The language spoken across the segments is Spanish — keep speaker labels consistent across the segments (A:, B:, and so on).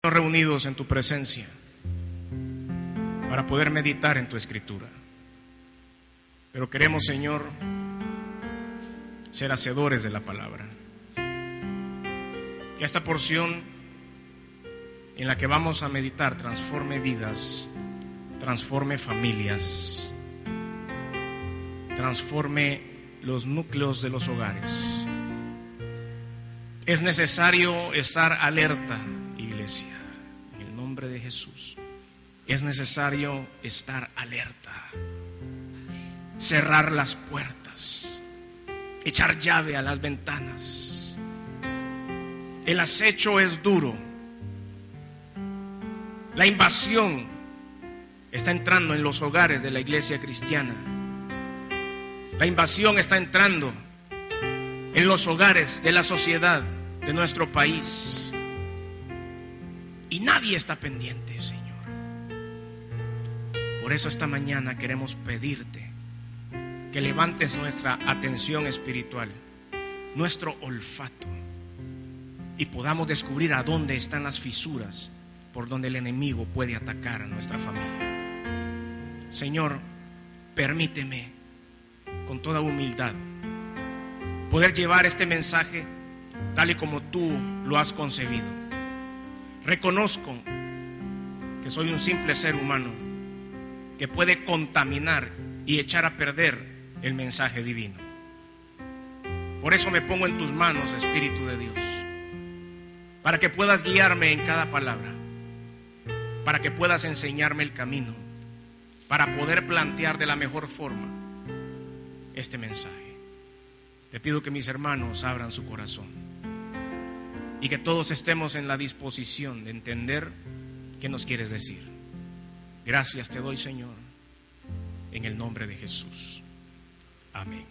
A: estamos reunidos en tu presencia para poder meditar en tu escritura. Pero queremos, Señor, ser hacedores de la palabra. Que esta porción en la que vamos a meditar transforme vidas, transforme familias, transforme los núcleos de los hogares. Es necesario estar alerta, iglesia, en el nombre de Jesús. Es necesario estar alerta, cerrar las puertas, echar llave a las ventanas. El acecho es duro. La invasión está entrando en los hogares de la iglesia cristiana. La invasión está entrando en los hogares de la sociedad de nuestro país. Y nadie está pendiente, Señor. Por eso esta mañana queremos pedirte que levantes nuestra atención espiritual, nuestro olfato, y podamos descubrir a dónde están las fisuras por donde el enemigo puede atacar a nuestra familia. Señor, permíteme con toda humildad poder llevar este mensaje tal y como tú lo has concebido. Reconozco que soy un simple ser humano que puede contaminar y echar a perder el mensaje divino. Por eso me pongo en tus manos, Espíritu de Dios, para que puedas guiarme en cada palabra, para que puedas enseñarme el camino, para poder plantear de la mejor forma este mensaje. Te pido que mis hermanos abran su corazón y que todos estemos en la disposición de entender qué nos quieres decir. Gracias te doy, Señor, en el nombre de Jesús. Amén.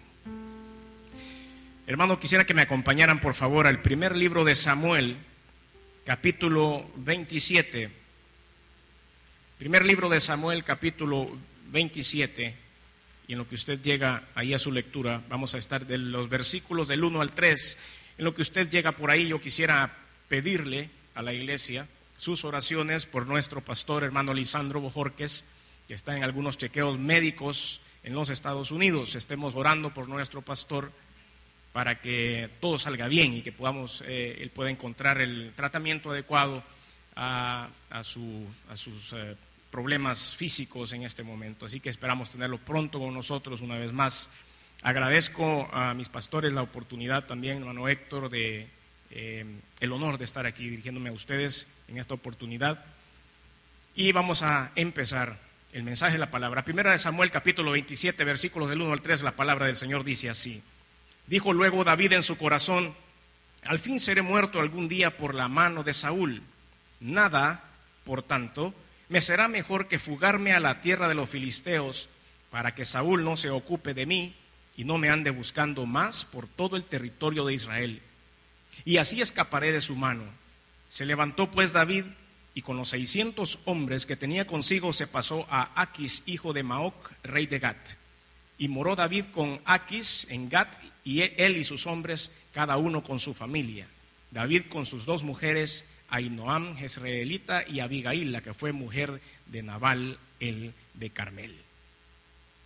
A: Hermano, quisiera que me acompañaran por favor al primer libro de Samuel, capítulo 27. Primer libro de Samuel, capítulo 27. Y en lo que usted llega ahí a su lectura, vamos a estar de los versículos del 1 al 3. En lo que usted llega por ahí, yo quisiera pedirle a la iglesia sus oraciones por nuestro pastor, hermano Lisandro Bojorquez, que está en algunos chequeos médicos en los Estados Unidos. Estemos orando por nuestro pastor para que todo salga bien y que él pueda encontrar el tratamiento adecuado a sus problemas físicos en este momento. Así que esperamos tenerlo pronto con nosotros una vez más. Agradezco a mis pastores la oportunidad también, hermano Héctor, el honor de estar aquí dirigiéndome a ustedes en esta oportunidad. Y vamos a empezar el mensaje de la palabra. Primera de Samuel, capítulo 27, versículos del 1 al 3, la palabra del Señor dice así. Dijo luego David en su corazón: al fin seré muerto algún día por la mano de Saúl. Nada, por tanto, me será mejor que fugarme a la tierra de los filisteos, para que Saúl no se ocupe de mí y no me ande buscando más por todo el territorio de Israel. Y así escaparé de su mano. Se levantó pues David, y con los 600 hombres que tenía consigo se pasó a Aquis, hijo de Maoc, rey de Gat. Y moró David con Aquis en Gat, y él y sus hombres, cada uno con su familia. David con sus 2 mujeres, Ahinoam, jezreelita, y Abigail, la que fue mujer de Nabal, el de Carmel.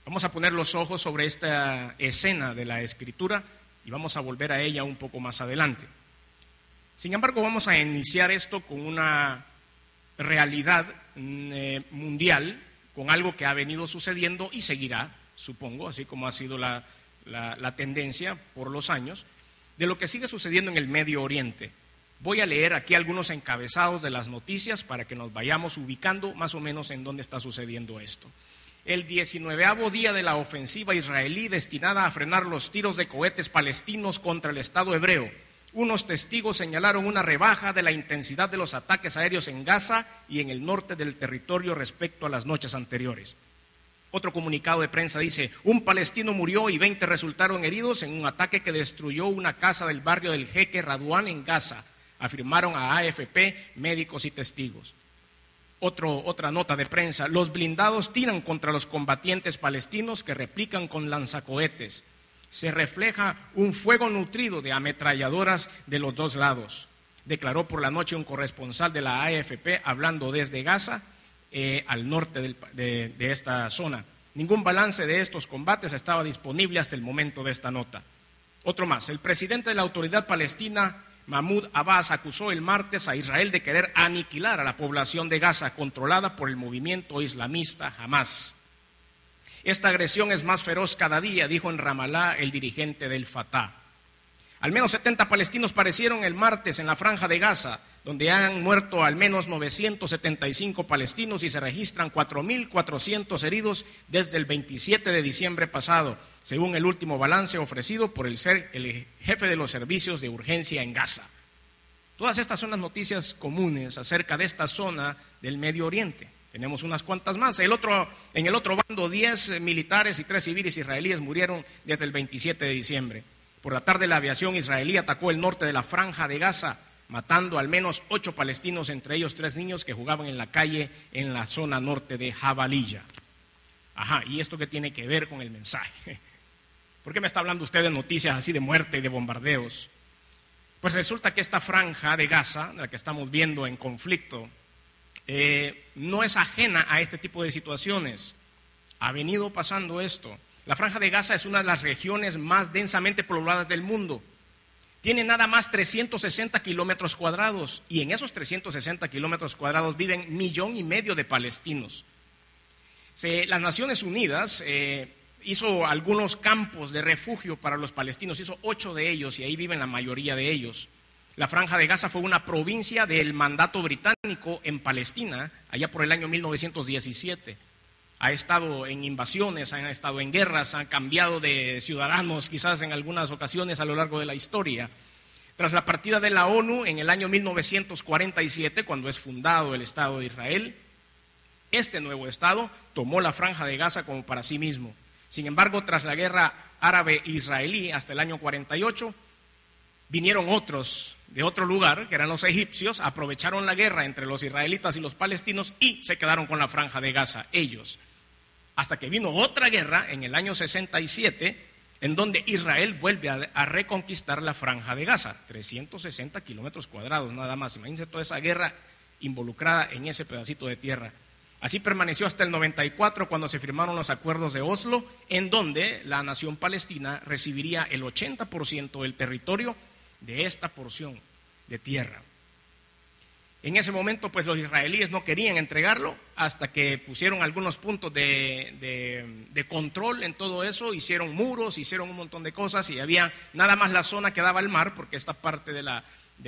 A: Vamos a poner los ojos sobre esta escena de la Escritura y vamos a volver a ella un poco más adelante. Sin embargo, vamos a iniciar esto con una realidad mundial, con algo que ha venido sucediendo y seguirá, supongo, así como ha sido la tendencia por los años, de lo que sigue sucediendo en el Medio Oriente. Voy a leer aquí algunos encabezados de las noticias para que nos vayamos ubicando más o menos en dónde está sucediendo esto. El 19º día de la ofensiva israelí destinada a frenar los tiros de cohetes palestinos contra el Estado hebreo. Unos testigos señalaron una rebaja de la intensidad de los ataques aéreos en Gaza y en el norte del territorio respecto a las noches anteriores. Otro comunicado de prensa dice: un palestino murió y 20 resultaron heridos en un ataque que destruyó una casa del barrio del Jeque Radwan en Gaza, afirmaron a AFP médicos y testigos. Otra nota de prensa: los blindados tiran contra los combatientes palestinos que replican con lanzacohetes. Se refleja un fuego nutrido de ametralladoras de los 2 lados. declaró por la noche un corresponsal de la AFP hablando desde Gaza, al norte de esta zona. Ningún balance de estos combates estaba disponible hasta el momento de esta nota. Otro más, el presidente de la Autoridad Palestina, Mahmoud Abbas, acusó el martes a Israel de querer aniquilar a la población de Gaza controlada por el movimiento islamista Hamas. Esta agresión es más feroz cada día, dijo en Ramallah el dirigente del Fatah. Al menos 70 palestinos perecieron el martes en la Franja de Gaza, donde han muerto al menos 975 palestinos y se registran 4.400 heridos desde el 27 de diciembre pasado, según el último balance ofrecido por el jefe de los servicios de urgencia en Gaza. Todas estas son las noticias comunes acerca de esta zona del Medio Oriente. Tenemos unas cuantas más. En el otro bando, 10 militares y 3 civiles israelíes murieron desde el 27 de diciembre. Por la tarde, la aviación israelí atacó el norte de la Franja de Gaza, matando al menos 8 palestinos, entre ellos 3 niños que jugaban en la calle en la zona norte de Jabalilla. Ajá, ¿y esto qué tiene que ver con el mensaje? ¿Por qué me está hablando usted de noticias así de muerte y de bombardeos? Pues resulta que esta Franja de Gaza, la que estamos viendo en conflicto, no es ajena a este tipo de situaciones. Ha venido pasando esto. La Franja de Gaza es una de las regiones más densamente pobladas del mundo. Tiene nada más 360 kilómetros cuadrados y en esos 360 kilómetros cuadrados viven 1,5 millones de palestinos. Las Naciones Unidas hizo algunos campos de refugio para los palestinos, hizo 8 de ellos y ahí viven la mayoría de ellos. La Franja de Gaza fue una provincia del mandato británico en Palestina allá por el año 1917. Ha estado en invasiones, han estado en guerras, han cambiado de ciudadanos quizás en algunas ocasiones a lo largo de la historia. Tras la partida de la ONU en el año 1947, cuando es fundado el Estado de Israel, este nuevo Estado tomó la Franja de Gaza como para sí mismo. Sin embargo, tras la guerra árabe-israelí hasta el año 48, vinieron otros de otro lugar, que eran los egipcios, aprovecharon la guerra entre los israelitas y los palestinos y se quedaron con la Franja de Gaza, ellos. Hasta que vino otra guerra en el año 67, en donde Israel vuelve a reconquistar la Franja de Gaza, 360 kilómetros cuadrados nada más. Imagínense toda esa guerra involucrada en ese pedacito de tierra. Así permaneció hasta el 94, cuando se firmaron los acuerdos de Oslo, en donde la nación palestina recibiría el 80% del territorio de esta porción de tierra. En ese momento, pues los israelíes no querían entregarlo hasta que pusieron algunos puntos de control en todo eso, hicieron muros, hicieron un montón de cosas y había nada más la zona que daba al mar, porque esta parte de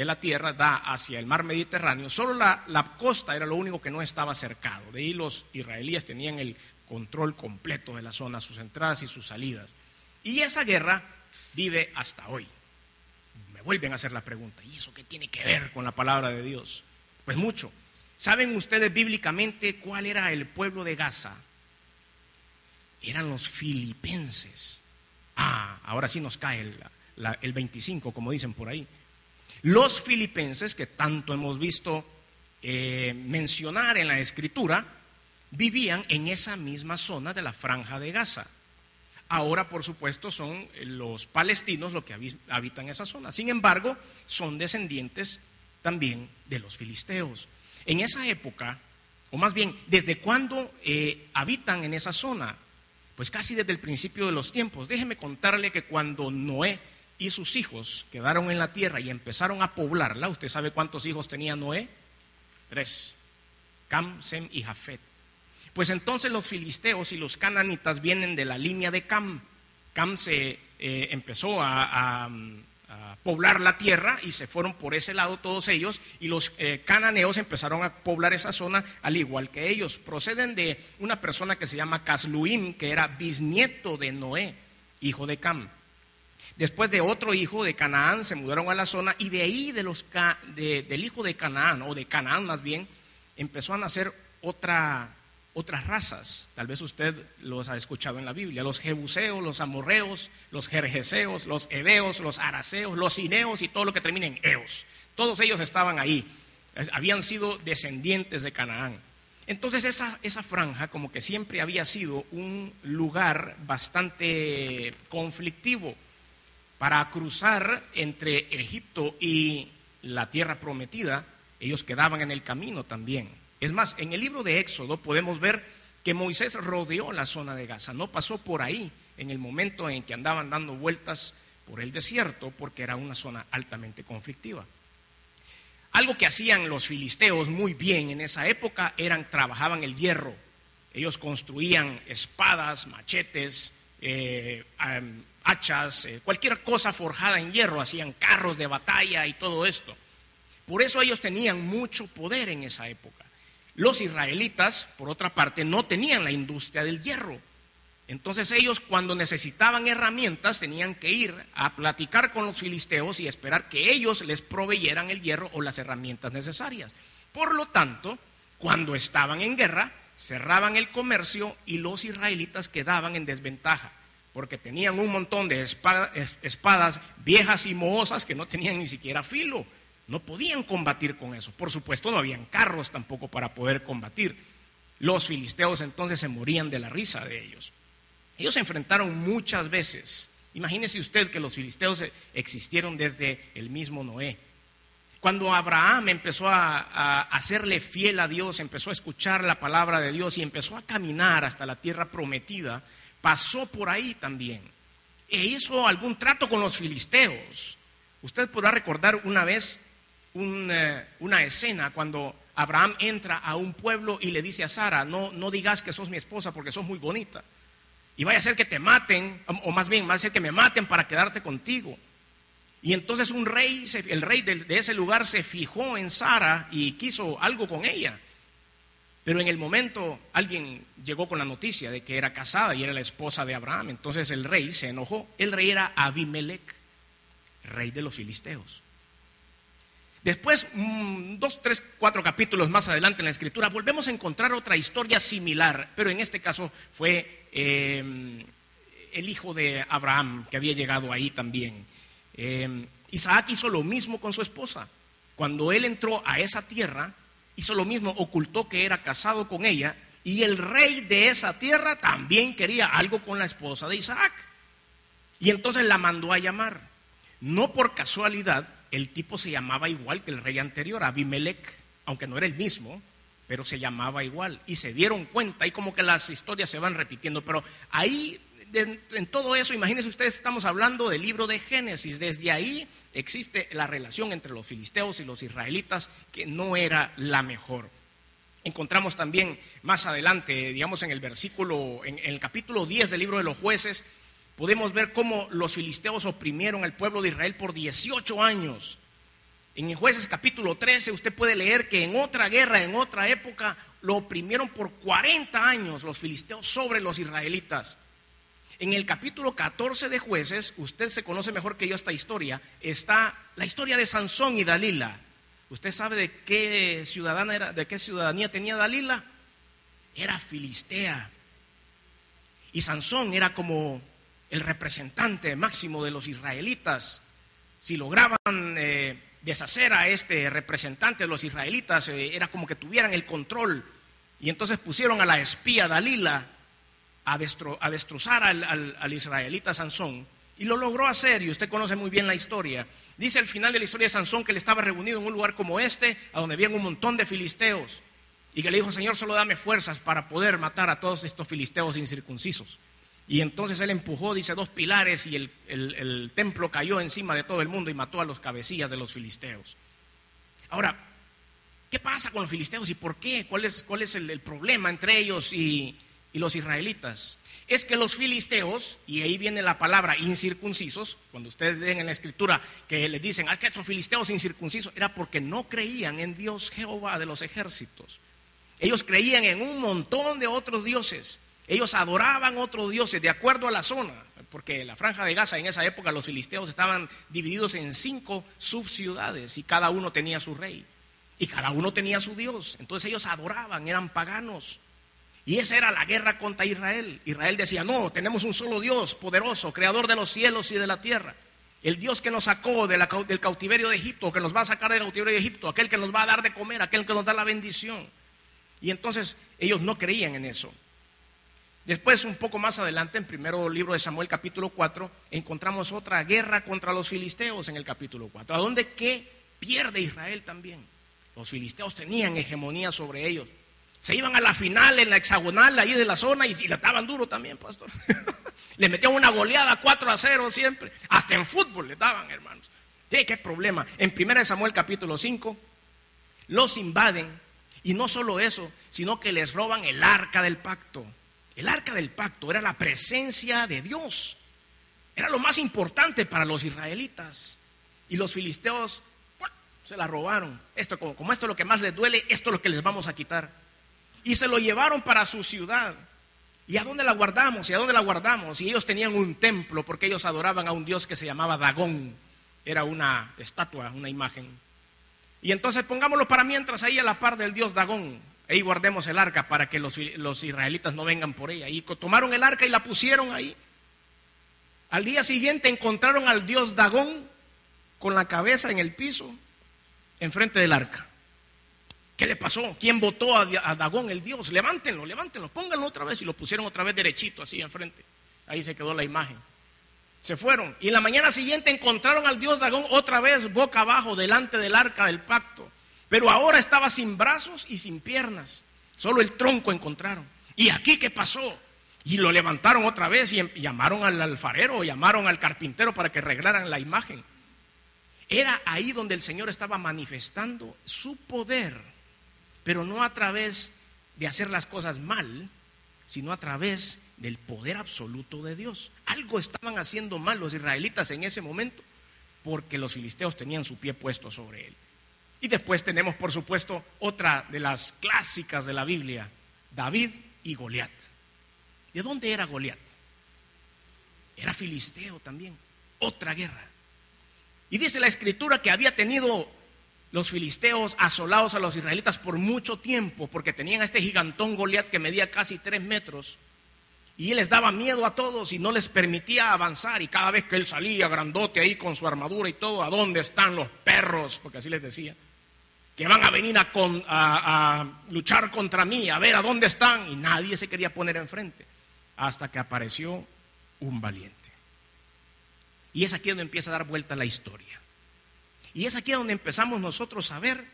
A: la tierra da hacia el mar Mediterráneo. Solo la costa era lo único que no estaba cercado. De ahí los israelíes tenían el control completo de la zona, sus entradas y sus salidas. Y esa guerra vive hasta hoy. Me vuelven a hacer la pregunta, ¿y eso qué tiene que ver con la palabra de Dios? Pues mucho. ¿Saben ustedes bíblicamente cuál era el pueblo de Gaza? Eran los filipenses. Ahora sí nos cae el 25, como dicen por ahí. Los filipenses, que tanto hemos visto mencionar en la Escritura, vivían en esa misma zona de la Franja de Gaza. Ahora, por supuesto, son los palestinos los que habitan esa zona. Sin embargo, son descendientes también de los filisteos. En esa época, o más bien, ¿desde cuándo habitan en esa zona? Pues casi desde el principio de los tiempos. Déjeme contarle que cuando Noé y sus hijos quedaron en la tierra y empezaron a poblarla, ¿usted sabe cuántos hijos tenía Noé? 3, Cam, Sem y Jafet. Pues entonces los filisteos y los cananitas vienen de la línea de Cam. Cam se empezó a poblar la tierra y se fueron por ese lado todos ellos, y los cananeos empezaron a poblar esa zona al igual que ellos. Proceden de una persona que se llama Casluim, que era bisnieto de Noé, hijo de Cam. Después de otro hijo de Canaán se mudaron a la zona, y de ahí del hijo de Canaán, o de Canaán más bien, empezó a nacer otras razas. Tal vez usted los ha escuchado en la Biblia: los jebuseos, los amorreos, los gergeseos, los heveos, los araseos, los cineos y todo lo que termina en eos. Todos ellos estaban ahí, habían sido descendientes de Canaán. Entonces esa franja como que siempre había sido un lugar bastante conflictivo para cruzar entre Egipto y la tierra prometida, ellos quedaban en el camino también. Es más, en el libro de Éxodo podemos ver que Moisés rodeó la zona de Gaza, no pasó por ahí en el momento en que andaban dando vueltas por el desierto, porque era una zona altamente conflictiva. Algo que hacían los filisteos muy bien en esa época trabajaban el hierro. Ellos construían espadas, machetes, hachas, cualquier cosa forjada en hierro, hacían carros de batalla y todo esto. Por eso ellos tenían mucho poder en esa época. Los israelitas, por otra parte, no tenían la industria del hierro. Entonces ellos, cuando necesitaban herramientas, tenían que ir a platicar con los filisteos y esperar que ellos les proveyeran el hierro o las herramientas necesarias. Por lo tanto, cuando estaban en guerra, cerraban el comercio y los israelitas quedaban en desventaja, porque tenían un montón de espadas viejas y mohosas que no tenían ni siquiera filo. No podían combatir con eso. Por supuesto, no habían carros tampoco para poder combatir. Los filisteos entonces se morían de la risa de ellos. Ellos se enfrentaron muchas veces. Imagínese usted que los filisteos existieron desde el mismo Noé. Cuando Abraham empezó a hacerle fiel a Dios, empezó a escuchar la palabra de Dios y empezó a caminar hasta la tierra prometida, pasó por ahí también e hizo algún trato con los filisteos. Usted podrá recordar una vez una escena cuando Abraham entra a un pueblo y le dice a Sara: no digas que sos mi esposa porque sos muy bonita y vaya a ser que te maten, o más bien va a ser que me maten para quedarte contigo. Y entonces el rey de ese lugar se fijó en Sara y quiso algo con ella. Pero en el momento alguien llegó con la noticia de que era casada y era la esposa de Abraham. Entonces el rey se enojó. El rey era Abimelec, rey de los filisteos. Después, 2, 3, 4 capítulos más adelante en la Escritura, volvemos a encontrar otra historia similar, pero en este caso fue el hijo de Abraham que había llegado ahí también. Isaac hizo lo mismo con su esposa. Cuando él entró a esa tierra, hizo lo mismo, ocultó que era casado con ella, y el rey de esa tierra también quería algo con la esposa de Isaac. Y entonces la mandó a llamar. No por casualidad, el tipo se llamaba igual que el rey anterior, Abimelec, aunque no era el mismo, pero se llamaba igual. Y se dieron cuenta, y como que las historias se van repitiendo, pero ahí, en todo eso, imagínense ustedes, estamos hablando del libro de Génesis. Desde ahí existe la relación entre los filisteos y los israelitas, que no era la mejor. Encontramos también más adelante, digamos en el capítulo 10 del libro de los Jueces, podemos ver cómo los filisteos oprimieron al pueblo de Israel por 18 años. En Jueces capítulo 13 usted puede leer que en otra guerra, en otra época, lo oprimieron por 40 años los filisteos sobre los israelitas. En el capítulo 14 de Jueces, usted se conoce mejor que yo esta historia, está la historia de Sansón y Dalila. ¿Usted sabe de qué ciudadanía tenía Dalila? Era filistea. Y Sansón era como el representante máximo de los israelitas. Si lograban deshacer a este representante de los israelitas, era como que tuvieran el control. Y entonces pusieron a la espía Dalila a destrozar al israelita Sansón. Y lo logró hacer, y usted conoce muy bien la historia. Dice al final de la historia de Sansón que él estaba reunido en un lugar como este, a donde habían un montón de filisteos, y que le dijo: Señor, solo dame fuerzas para poder matar a todos estos filisteos incircuncisos. Y entonces él empujó, dice, 2 pilares, y el templo cayó encima de todo el mundo y mató a los cabecillas de los filisteos. Ahora, ¿qué pasa con los filisteos y por qué? ¿Cuál es el problema entre ellos y los israelitas? Es que los filisteos, y ahí viene la palabra incircuncisos, cuando ustedes ven en la Escritura que les dicen: que estos filisteos incircuncisos, era porque no creían en Dios Jehová de los ejércitos. Ellos creían en un montón de otros dioses. Ellos adoraban otros dioses de acuerdo a la zona, porque la franja de Gaza en esa época, los filisteos estaban divididos en 5 subciudades y cada uno tenía su rey y cada uno tenía su dios. Entonces ellos adoraban, eran paganos. Y esa era la guerra contra Israel. Israel decía: no, tenemos un solo Dios poderoso, creador de los cielos y de la tierra. El Dios que nos sacó del cautiverio de Egipto, que nos va a sacar del cautiverio de Egipto, aquel que nos va a dar de comer, aquel que nos da la bendición. Y entonces ellos no creían en eso. Después, un poco más adelante, en primero libro de Samuel capítulo 4, encontramos otra guerra contra los filisteos en el capítulo 4. ¿A dónde qué pierde Israel también. Los filisteos tenían hegemonía sobre ellos. Se iban a la final en la hexagonal ahí de la zona y le daban duro también, pastor. Le metían una goleada 4-0 siempre. Hasta en fútbol le daban, hermanos. Sí, qué problema. En 1 Samuel capítulo 5, los invaden. Y no solo eso, sino que les roban el arca del pacto. El arca del pacto era la presencia de Dios. Era lo más importante para los israelitas. Y los filisteos se la robaron. Esto, como esto es lo que más les duele, esto es lo que les vamos a quitar. Y se lo llevaron para su ciudad. ¿Y a dónde la guardamos? ¿Y a dónde la guardamos? Y ellos tenían un templo porque ellos adoraban a un dios que se llamaba Dagón. Era una estatua, una imagen. Y entonces pongámoslo para mientras ahí a la par del dios Dagón. Ahí guardemos el arca para que los israelitas no vengan por ella. Y tomaron el arca y la pusieron ahí. Al día siguiente encontraron al dios Dagón con la cabeza en el piso, enfrente del arca. ¿Qué le pasó? ¿Quién votó a Dagón, el dios? Levántenlo, pónganlo otra vez. Y lo pusieron otra vez derechito, así enfrente. Ahí se quedó la imagen. Se fueron. Y en la mañana siguiente encontraron al dios Dagón otra vez, boca abajo, delante del arca del pacto. Pero ahora estaba sin brazos y sin piernas. Solo el tronco encontraron. ¿Y aquí qué pasó? Y lo levantaron otra vez y llamaron al alfarero, llamaron al carpintero para que arreglaran la imagen. Era ahí donde el Señor estaba manifestando su poder, pero no a través de hacer las cosas mal, sino a través del poder absoluto de Dios. Algo estaban haciendo mal los israelitas en ese momento, porque los filisteos tenían su pie puesto sobre él. Y después tenemos, por supuesto, otra de las clásicas de la Biblia, David y Goliat. ¿De dónde era Goliat? Era filisteo también, otra guerra. Y dice la Escritura que había tenido los filisteos asolados a los israelitas por mucho tiempo, porque tenían a este gigantón Goliat que medía casi 3 metros, y él les daba miedo a todos y no les permitía avanzar. Y cada vez que él salía grandote ahí con su armadura y todo, ¿a dónde están los perros? Porque así les decía, que van a venir a luchar contra mí, a ver a dónde están. Y nadie se quería poner enfrente, hasta que apareció un valiente. Y es aquí donde empieza a dar vuelta la historia. Y es aquí donde empezamos nosotros a ver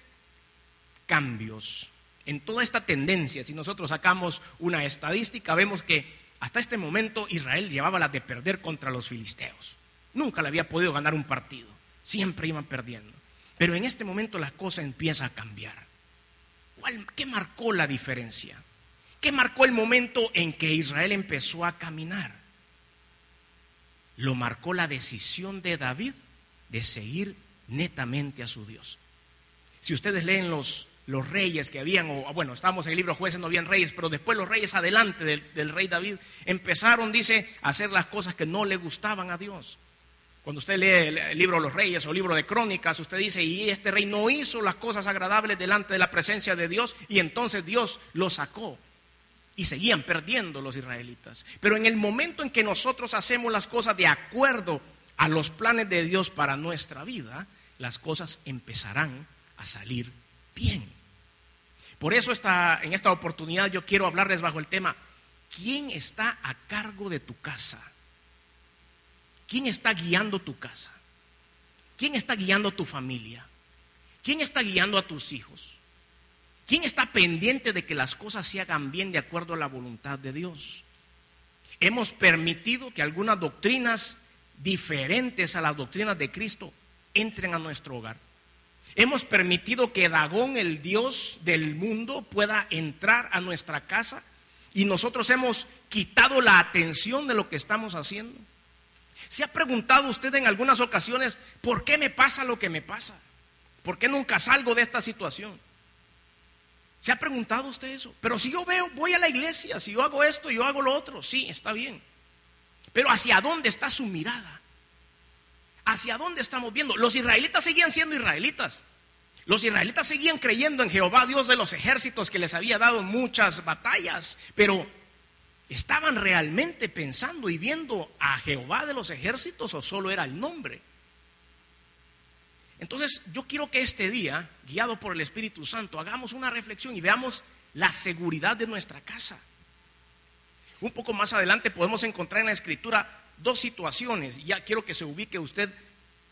A: cambios en toda esta tendencia. Si nosotros sacamos una estadística, vemos que hasta este momento Israel llevaba la de perder contra los filisteos. Nunca le había podido ganar un partido, siempre iban perdiendo. Pero en este momento la cosa empieza a cambiar. ¿Qué marcó la diferencia? ¿Qué marcó el momento en que Israel empezó a caminar? Lo marcó la decisión de David de seguir netamente a su Dios. Si ustedes leen los reyes que habían, bueno, estábamos en el libro Jueces, no habían reyes, pero después los reyes adelante del rey David empezaron, dice, a hacer las cosas que no le gustaban a Dios. Cuando usted lee el libro de los reyes o el libro de crónicas, usted dice, y este rey no hizo las cosas agradables delante de la presencia de Dios, y entonces Dios lo sacó. Y seguían perdiendo los israelitas. Pero en el momento en que nosotros hacemos las cosas de acuerdo a los planes de Dios para nuestra vida, las cosas empezarán a salir bien. Por eso en esta oportunidad yo quiero hablarles bajo el tema, ¿quién está a cargo de tu casa? ¿Quién está guiando tu casa? ¿Quién está guiando tu familia? ¿Quién está guiando a tus hijos? ¿Quién está pendiente de que las cosas se hagan bien de acuerdo a la voluntad de Dios? Hemos permitido que algunas doctrinas diferentes a las doctrinas de Cristo entren a nuestro hogar. Hemos permitido que Dagón, el dios del mundo, pueda entrar a nuestra casa y nosotros hemos quitado la atención de lo que estamos haciendo. ¿Se ha preguntado usted en algunas ocasiones por qué me pasa lo que me pasa? ¿Por qué nunca salgo de esta situación? ¿Se ha preguntado usted eso? Pero si yo voy a la iglesia, si yo hago esto, yo hago lo otro, sí, está bien. Pero ¿hacia dónde está su mirada? ¿Hacia dónde estamos viendo? Los israelitas seguían siendo israelitas. Los israelitas seguían creyendo en Jehová, Dios de los ejércitos, que les había dado muchas batallas. Pero ¿estaban realmente pensando y viendo a Jehová de los ejércitos o solo era el nombre? Entonces yo quiero que este día, guiado por el Espíritu Santo, hagamos una reflexión y veamos la seguridad de nuestra casa. Un poco más adelante podemos encontrar en la Escritura 2 situaciones. Ya quiero que se ubique usted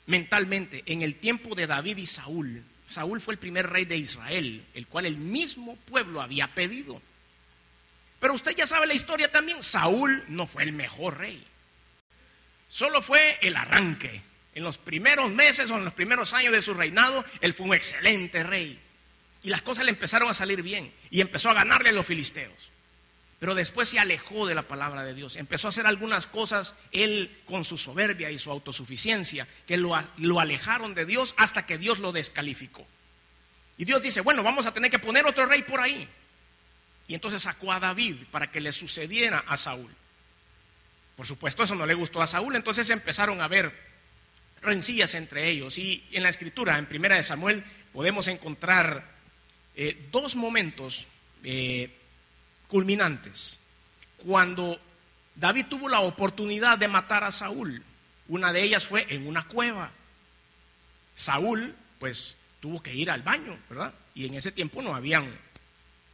A: mentalmente en el tiempo de David y Saúl. Saúl fue el primer rey de Israel, el cual el mismo pueblo había pedido. Pero usted ya sabe la historia también. Saúl no fue el mejor rey. Solo fue el arranque. En los primeros meses o en los primeros años de su reinado, él fue un excelente rey. Y las cosas le empezaron a salir bien. Y empezó a ganarle a los filisteos. Pero después se alejó de la palabra de Dios. Empezó a hacer algunas cosas, él con su soberbia y su autosuficiencia, que lo alejaron de Dios hasta que Dios lo descalificó. Y Dios dice, bueno, vamos a tener que poner otro rey por ahí. Y entonces sacó a David para que le sucediera a Saúl. Por supuesto, eso no le gustó a Saúl, entonces empezaron a haber rencillas entre ellos. Y en la escritura, en 1 Samuel, podemos encontrar dos momentos culminantes. Cuando David tuvo la oportunidad de matar a Saúl, una de ellas fue en una cueva. Saúl, pues, tuvo que ir al baño, ¿verdad? Y en ese tiempo no habían,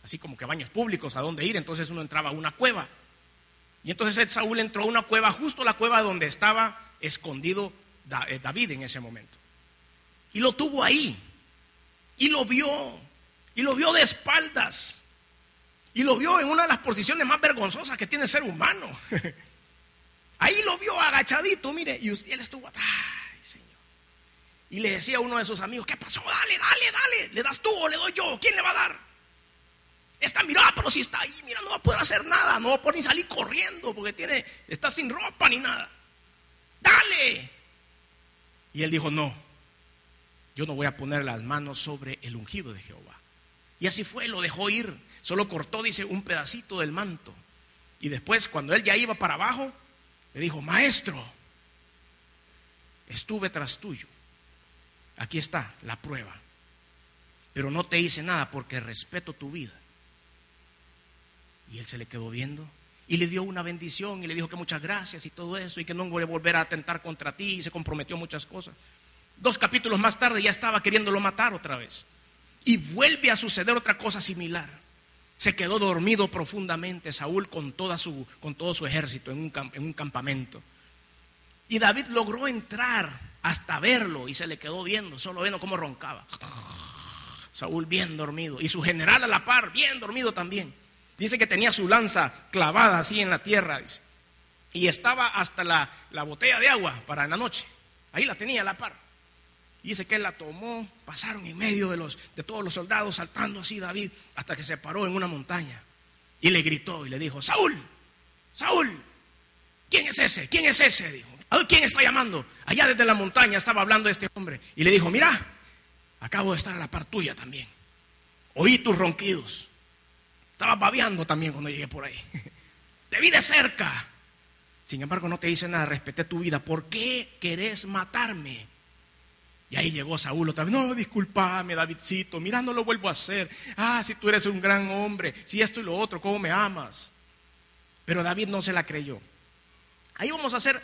A: así como que baños públicos a dónde ir, entonces uno entraba a una cueva. Y entonces Saúl entró a una cueva, justo la cueva donde estaba escondido David en ese momento. Y lo tuvo ahí, y lo vio de espaldas. Y lo vio en una de las posiciones más vergonzosas que tiene el ser humano. Ahí lo vio agachadito, mire, y él estuvo atrás. Ay, Señor. Y le decía a uno de sus amigos, ¿qué pasó? Dale, ¿le das tú o le doy yo? ¿Quién le va a dar? Mira, pero si está ahí, mira, no va a poder hacer nada, no va a poder ni salir corriendo porque está sin ropa ni nada. Dale. Y él dijo, no, yo no voy a poner las manos sobre el ungido de Jehová. Y así fue, lo dejó ir. Solo cortó, dice, un pedacito del manto. Y después, cuando él ya iba para abajo, le dijo, maestro, estuve tras tuyo. Aquí está la prueba. Pero no te hice nada porque respeto tu vida. Y él se le quedó viendo y le dio una bendición y le dijo que muchas gracias y todo eso y que no voy a volver a atentar contra ti, y se comprometió muchas cosas. 2 capítulos más tarde ya estaba queriéndolo matar otra vez. Y vuelve a suceder otra cosa similar. Se quedó dormido profundamente Saúl con todo su ejército en un campamento. Y David logró entrar hasta verlo y se le quedó viendo, solo viendo cómo roncaba. Saúl bien dormido y su general a la par, bien dormido también. Dice que tenía su lanza clavada así en la tierra, dice, y estaba hasta la botella de agua para la noche. Ahí la tenía a la par. Y dice que él la tomó, pasaron en medio de todos los soldados saltando así David, hasta que se paró en una montaña y le gritó y le dijo, Saúl, Saúl, ¿quién es ese? ¿Quién es ese? Dijo, ¿quién está llamando? Allá desde la montaña estaba hablando este hombre y le dijo, mira, acabo de estar a la par tuya también, oí tus ronquidos, estaba babeando también cuando llegué por ahí, te vi de cerca, sin embargo no te hice nada, respeté tu vida, ¿por qué querés matarme? Y ahí llegó Saúl otra vez, no, discúlpame Davidcito, mira, no lo vuelvo a hacer, si tú eres un gran hombre, si esto y lo otro, ¿cómo me amas? Pero David no se la creyó. Ahí vamos a hacer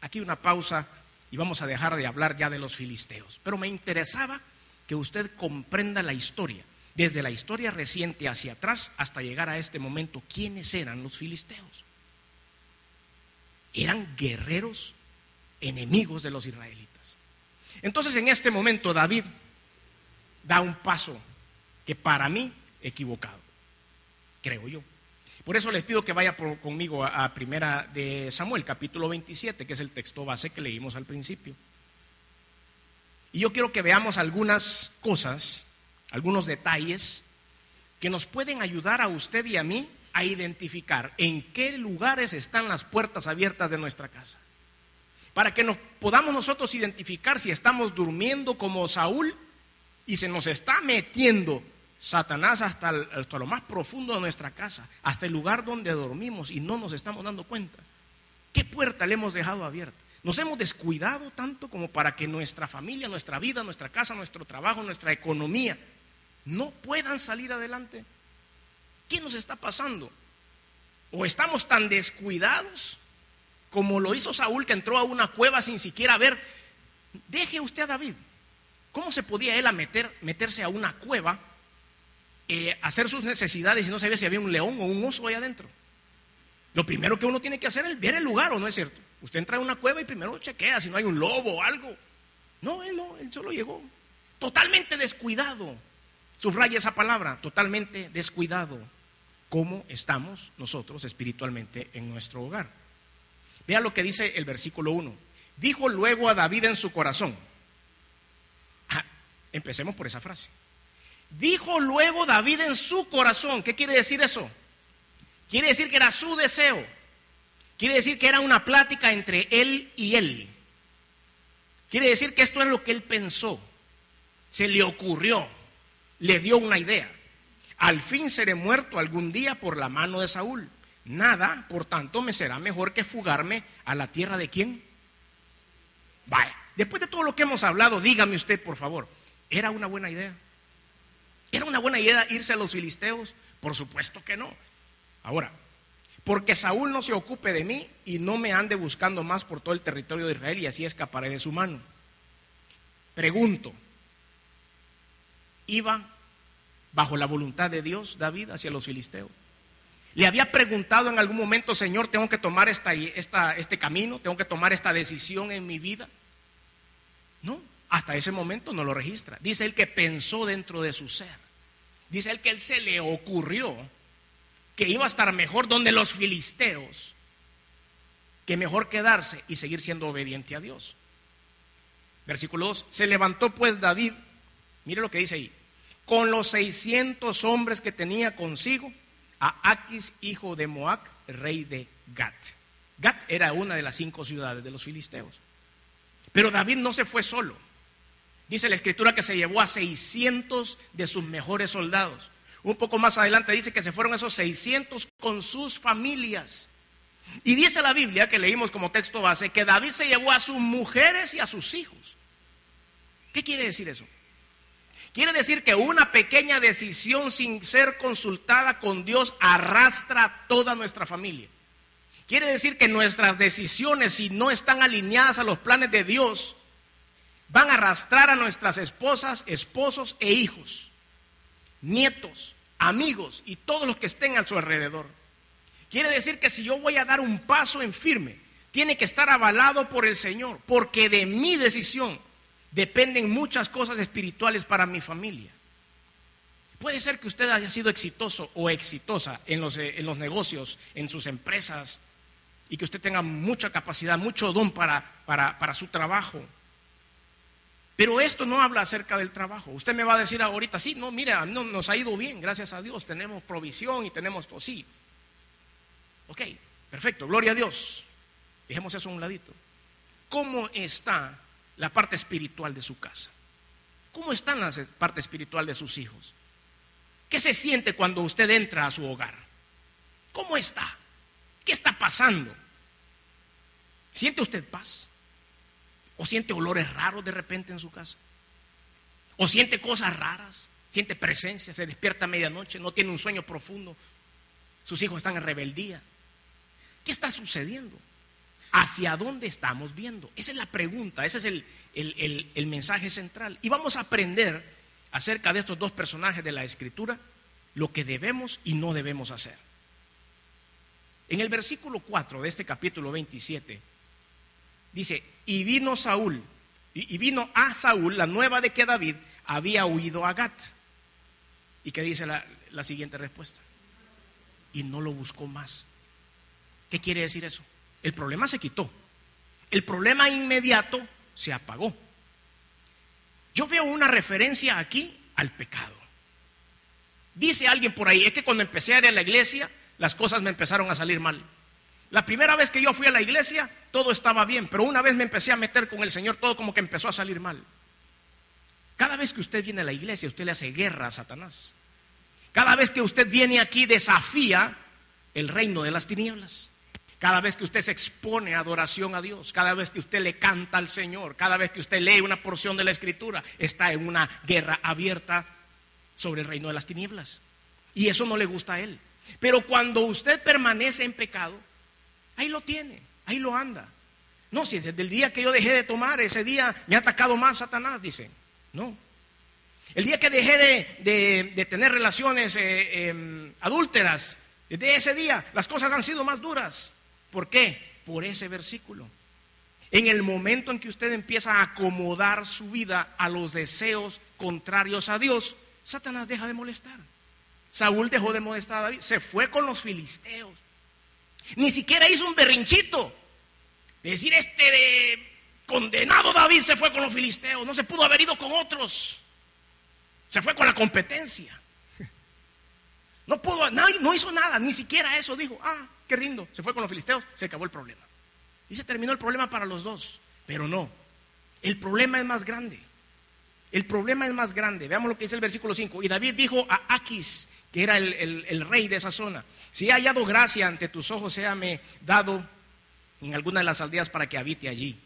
A: aquí una pausa y vamos a dejar de hablar ya de los filisteos, pero me interesaba que usted comprenda la historia, desde la historia reciente hacia atrás hasta llegar a este momento. ¿Quiénes eran los filisteos? Eran guerreros enemigos de los israelitas. Entonces en este momento David da un paso que para mí equivocado, creo yo. Por eso les pido que vaya conmigo a 1 de Samuel, capítulo 27, que es el texto base que leímos al principio. Y yo quiero que veamos algunas cosas, algunos detalles que nos pueden ayudar a usted y a mí a identificar en qué lugares están las puertas abiertas de nuestra casa. Para que nos podamos nosotros identificar si estamos durmiendo como Saúl y se nos está metiendo Satanás hasta lo más profundo de nuestra casa, hasta el lugar donde dormimos y no nos estamos dando cuenta. ¿Qué puerta le hemos dejado abierta? ¿Nos hemos descuidado tanto como para que nuestra familia, nuestra vida, nuestra casa, nuestro trabajo, nuestra economía no puedan salir adelante? ¿Qué nos está pasando? ¿O estamos tan descuidados como lo hizo Saúl, que entró a una cueva sin siquiera ver? Deje usted a David. ¿Cómo se podía él meterse a una cueva, hacer sus necesidades y no sabía si había un león o un oso ahí adentro? Lo primero que uno tiene que hacer es ver el lugar, ¿o no es cierto? Usted entra a una cueva y primero chequea si no hay un lobo o algo. No, él solo llegó. Totalmente descuidado. Subraya esa palabra, totalmente descuidado. ¿Cómo estamos nosotros espiritualmente en nuestro hogar? Vea lo que dice el versículo 1. Dijo luego a David en su corazón. Empecemos por esa frase. Dijo luego David en su corazón. ¿Qué quiere decir eso? Quiere decir que era su deseo. Quiere decir que era una plática entre él y él. Quiere decir que esto es lo que él pensó. Se le ocurrió. Le dio una idea. Al fin seré muerto algún día por la mano de Saúl. Nada, por tanto, me será mejor que fugarme a la tierra de ¿quién? Vaya, después de todo lo que hemos hablado, dígame usted, por favor, ¿era una buena idea? ¿Era una buena idea irse a los filisteos? Por supuesto que no. Ahora, porque Saúl no se ocupe de mí y no me ande buscando más por todo el territorio de Israel y así escaparé de su mano. Pregunto, ¿iba bajo la voluntad de Dios David hacia los filisteos? ¿Le había preguntado en algún momento, Señor, tengo que tomar este camino, tengo que tomar esta decisión en mi vida? No, hasta ese momento no lo registra. Dice él que pensó dentro de su ser. Dice él que él se le ocurrió que iba a estar mejor donde los filisteos, que mejor quedarse y seguir siendo obediente a Dios. Versículo 2, se levantó pues David, mire lo que dice ahí, con los 600 hombres que tenía consigo, a Aquis, hijo de Moac, rey de Gat. Gat era una de las 5 ciudades de los filisteos. Pero David no se fue solo. Dice la escritura que se llevó a 600 de sus mejores soldados. Un poco más adelante dice que se fueron esos 600 con sus familias. Y dice la Biblia, que leímos como texto base, que David se llevó a sus mujeres y a sus hijos. ¿Qué quiere decir eso? Quiere decir que una pequeña decisión sin ser consultada con Dios arrastra a toda nuestra familia. Quiere decir que nuestras decisiones, si no están alineadas a los planes de Dios, van a arrastrar a nuestras esposas, esposos e hijos, nietos, amigos y todos los que estén a su alrededor. Quiere decir que si yo voy a dar un paso en firme, tiene que estar avalado por el Señor, porque de mi decisión dependen muchas cosas espirituales para mi familia. Puede ser que usted haya sido exitoso o exitosa en los negocios, en sus empresas, y que usted tenga mucha capacidad, mucho don para su trabajo. Pero esto no habla acerca del trabajo. Usted me va a decir ahorita, sí, no, mira, no, nos ha ido bien, gracias a Dios, tenemos provisión y tenemos todo, sí. Ok, perfecto, gloria a Dios. Dejemos eso a un ladito. ¿Cómo está la parte espiritual de su casa? ¿Cómo está la parte espiritual de sus hijos? ¿Qué se siente cuando usted entra a su hogar? ¿Cómo está? ¿Qué está pasando? ¿Siente usted paz? ¿O siente olores raros de repente en su casa? ¿O siente cosas raras? ¿Siente presencia? ¿Se despierta a medianoche? ¿No tiene un sueño profundo? ¿Sus hijos están en rebeldía? ¿Qué está sucediendo? ¿Hacia dónde estamos viendo? Esa es la pregunta, ese es el mensaje central. Y vamos a aprender acerca de estos dos personajes de la Escritura, lo que debemos y no debemos hacer. En el versículo 4 de este capítulo 27, dice, y vino a Saúl la nueva de que David había huido a Gat. ¿Y qué dice la siguiente respuesta? Y no lo buscó más. ¿Qué quiere decir eso? El problema se quitó. El problema inmediato se apagó. Yo veo una referencia aquí al pecado. Dice alguien por ahí, es que cuando empecé a ir a la iglesia, las cosas me empezaron a salir mal. La primera vez que yo fui a la iglesia, todo estaba bien, pero una vez me empecé a meter con el Señor, todo como que empezó a salir mal. Cada vez que usted viene a la iglesia, usted le hace guerra a Satanás. Cada vez que usted viene aquí, desafía el reino de las tinieblas. Cada vez que usted se expone a adoración a Dios, cada vez que usted le canta al Señor, cada vez que usted lee una porción de la Escritura, está en una guerra abierta sobre el reino de las tinieblas. Y eso no le gusta a Él. Pero cuando usted permanece en pecado, ahí lo tiene, ahí lo anda. No, si desde el día que yo dejé de tomar, ese día me ha atacado más Satanás, dice. No. El día que dejé de tener relaciones adúlteras, desde ese día las cosas han sido más duras. ¿Por qué? Por ese versículo. En el momento en que usted empieza a acomodar su vida a los deseos contrarios a Dios, Satanás deja de molestar. Saúl dejó de molestar a David, se fue con los filisteos. Ni siquiera hizo un berrinchito de decir, condenado David se fue con los filisteos, no se pudo haber ido con otros. Se fue con la competencia. No hizo nada, ni siquiera eso. Dijo, qué lindo, se fue con los filisteos, se acabó el problema. Y se terminó el problema para los dos. Pero no, el problema es más grande. El problema es más grande. Veamos lo que dice el versículo 5. Y David dijo a Aquis, que era el rey de esa zona: si he hallado gracia ante tus ojos, séame dado en alguna de las aldeas para que habite allí.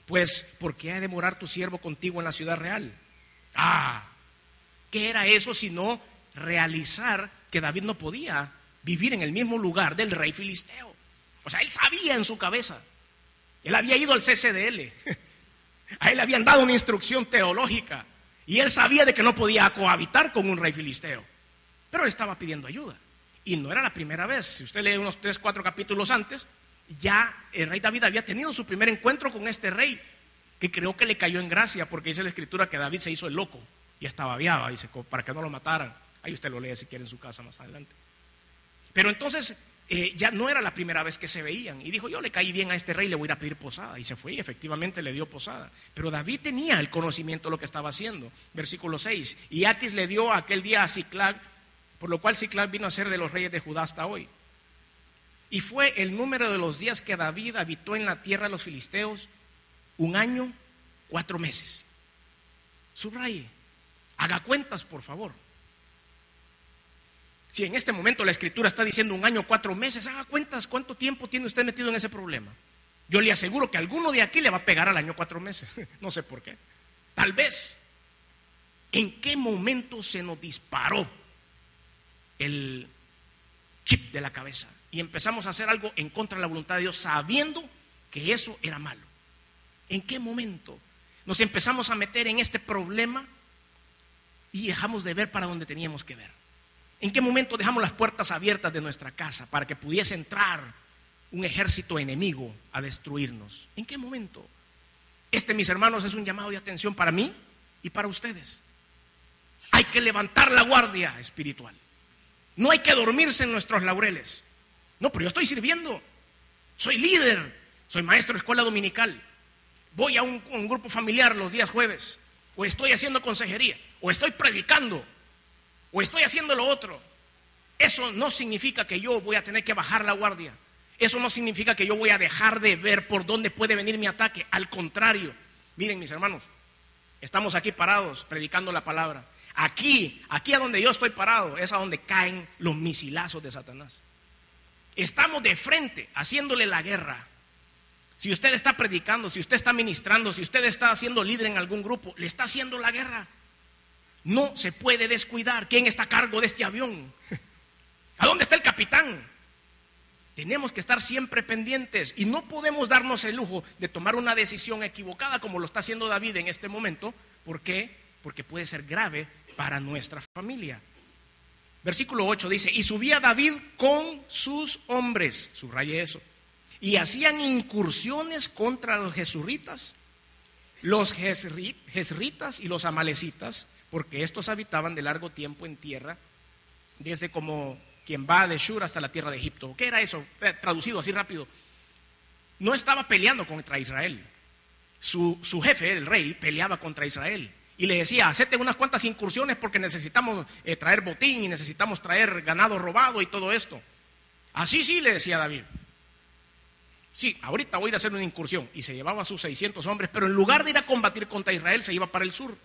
A: Pues, ¿por qué ha de morar tu siervo contigo en la ciudad real? ¿Qué era eso sino realizar que David no podía vivir en el mismo lugar del rey filisteo? O sea, él sabía en su cabeza. Él había ido al CCDL. A él le habían dado una instrucción teológica. Y él sabía de que no podía cohabitar con un rey filisteo. Pero él estaba pidiendo ayuda. Y no era la primera vez. Si usted lee unos 3, 4 capítulos antes, ya el rey David había tenido su primer encuentro con este rey, que creo que le cayó en gracia, porque dice la escritura que David se hizo el loco y hasta babeaba, dice, para que no lo mataran. Ahí usted lo lee si quiere en su casa más adelante. Pero entonces ya no era la primera vez que se veían. Y dijo, yo le caí bien a este rey, le voy a ir a pedir posada. Y se fue y efectivamente le dio posada. Pero David tenía el conocimiento de lo que estaba haciendo. Versículo 6. Y Aquis le dio aquel día a Siclag, por lo cual Siclag vino a ser de los reyes de Judá hasta hoy. Y fue el número de los días que David habitó en la tierra de los filisteos 1 año, 4 meses. Subraye, haga cuentas, por favor. Si en este momento la escritura está diciendo 1 año, 4 meses, haga cuentas cuánto tiempo tiene usted metido en ese problema. Yo le aseguro que alguno de aquí le va a pegar al año 4 meses. No sé por qué. Tal vez. ¿En qué momento se nos disparó el chip de la cabeza y empezamos a hacer algo en contra de la voluntad de Dios, sabiendo que eso era malo? ¿En qué momento nos empezamos a meter en este problema y dejamos de ver para donde teníamos que ver? ¿En qué momento dejamos las puertas abiertas de nuestra casa para que pudiese entrar un ejército enemigo a destruirnos? ¿En qué momento? Mis hermanos, es un llamado de atención para mí y para ustedes. Hay que levantar la guardia espiritual. No hay que dormirse en nuestros laureles. No, pero yo estoy sirviendo. Soy líder. Soy maestro de escuela dominical. Voy a un grupo familiar los días jueves. O estoy haciendo consejería. O estoy predicando. O estoy haciendo lo otro. Eso no significa que yo voy a tener que bajar la guardia. Eso no significa que yo voy a dejar de ver por dónde puede venir mi ataque. Al contrario, miren mis hermanos, estamos aquí parados predicando la palabra. Aquí a donde yo estoy parado es a donde caen los misilazos de Satanás. Estamos de frente haciéndole la guerra. Si usted está predicando, si usted está ministrando, si usted está siendo líder en algún grupo, le está haciendo la guerra. No se puede descuidar. ¿Quién está a cargo de este avión? ¿A dónde está el capitán? Tenemos que estar siempre pendientes y no podemos darnos el lujo de tomar una decisión equivocada como lo está haciendo David en este momento. ¿Por qué? Porque puede ser grave para nuestra familia. Versículo 8 dice: y subía David con sus hombres, subraye eso, y hacían incursiones contra los jesuritas, los jezritas y los amalecitas, porque estos habitaban de largo tiempo en tierra, desde como quien va de Shur hasta la tierra de Egipto. ¿Qué era eso? Traducido así rápido. No estaba peleando contra Israel. Su jefe, el rey, peleaba contra Israel. Y le decía, hacete unas cuantas incursiones porque necesitamos traer botín y necesitamos traer ganado robado y todo esto. Así sí, le decía David. Sí, ahorita voy a ir a hacer una incursión. Y se llevaba a sus 600 hombres, pero en lugar de ir a combatir contra Israel, se iba para el sur.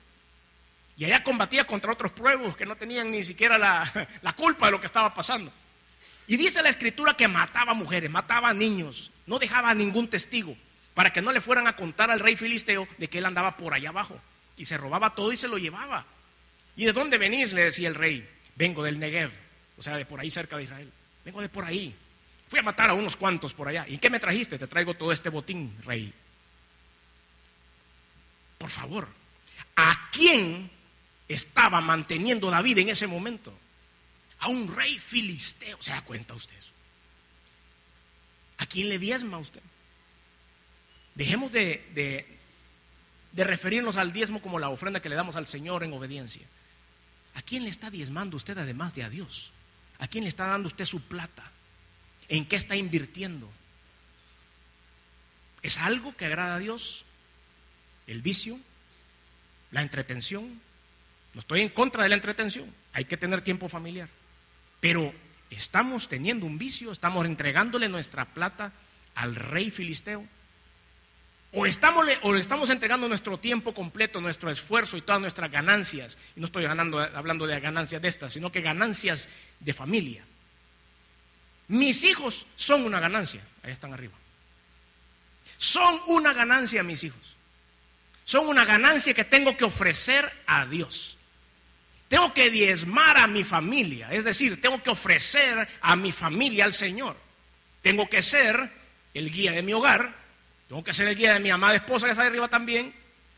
A: Y allá combatía contra otros pueblos que no tenían ni siquiera la culpa de lo que estaba pasando. Y dice la escritura que mataba mujeres, mataba niños, no dejaba a ningún testigo para que no le fueran a contar al rey filisteo de que él andaba por allá abajo. Y se robaba todo y se lo llevaba. ¿Y de dónde venís?, le decía el rey. Vengo del Negev, o sea, de por ahí cerca de Israel. Vengo de por ahí. Fui a matar a unos cuantos por allá. ¿Y qué me trajiste? Te traigo todo este botín, rey. Por favor, ¿a quién estaba manteniendo David en ese momento? A un rey filisteo. ¿Se da cuenta usted eso? ¿A quién le diezma usted? Dejemos de referirnos al diezmo como la ofrenda que le damos al Señor en obediencia. ¿A quién le está diezmando usted además de a Dios? ¿A quién le está dando usted su plata? ¿En qué está invirtiendo? ¿Es algo que agrada a Dios? ¿El vicio? ¿La entretención? No estoy en contra de la entretención. Hay que tener tiempo familiar. Pero estamos teniendo un vicio, estamos entregándole nuestra plata al rey filisteo. O le estamos entregando nuestro tiempo completo, nuestro esfuerzo y todas nuestras ganancias. Y no estoy hablando de ganancias de estas, sino que ganancias de familia. Mis hijos son una ganancia. Ahí están arriba. Son una ganancia mis hijos. Son una ganancia que tengo que ofrecer a Dios. Tengo que diezmar a mi familia. Es decir, tengo que ofrecer a mi familia al Señor. Tengo que ser el guía de mi hogar. Tengo que ser el guía de mi amada esposa que está ahí arriba también.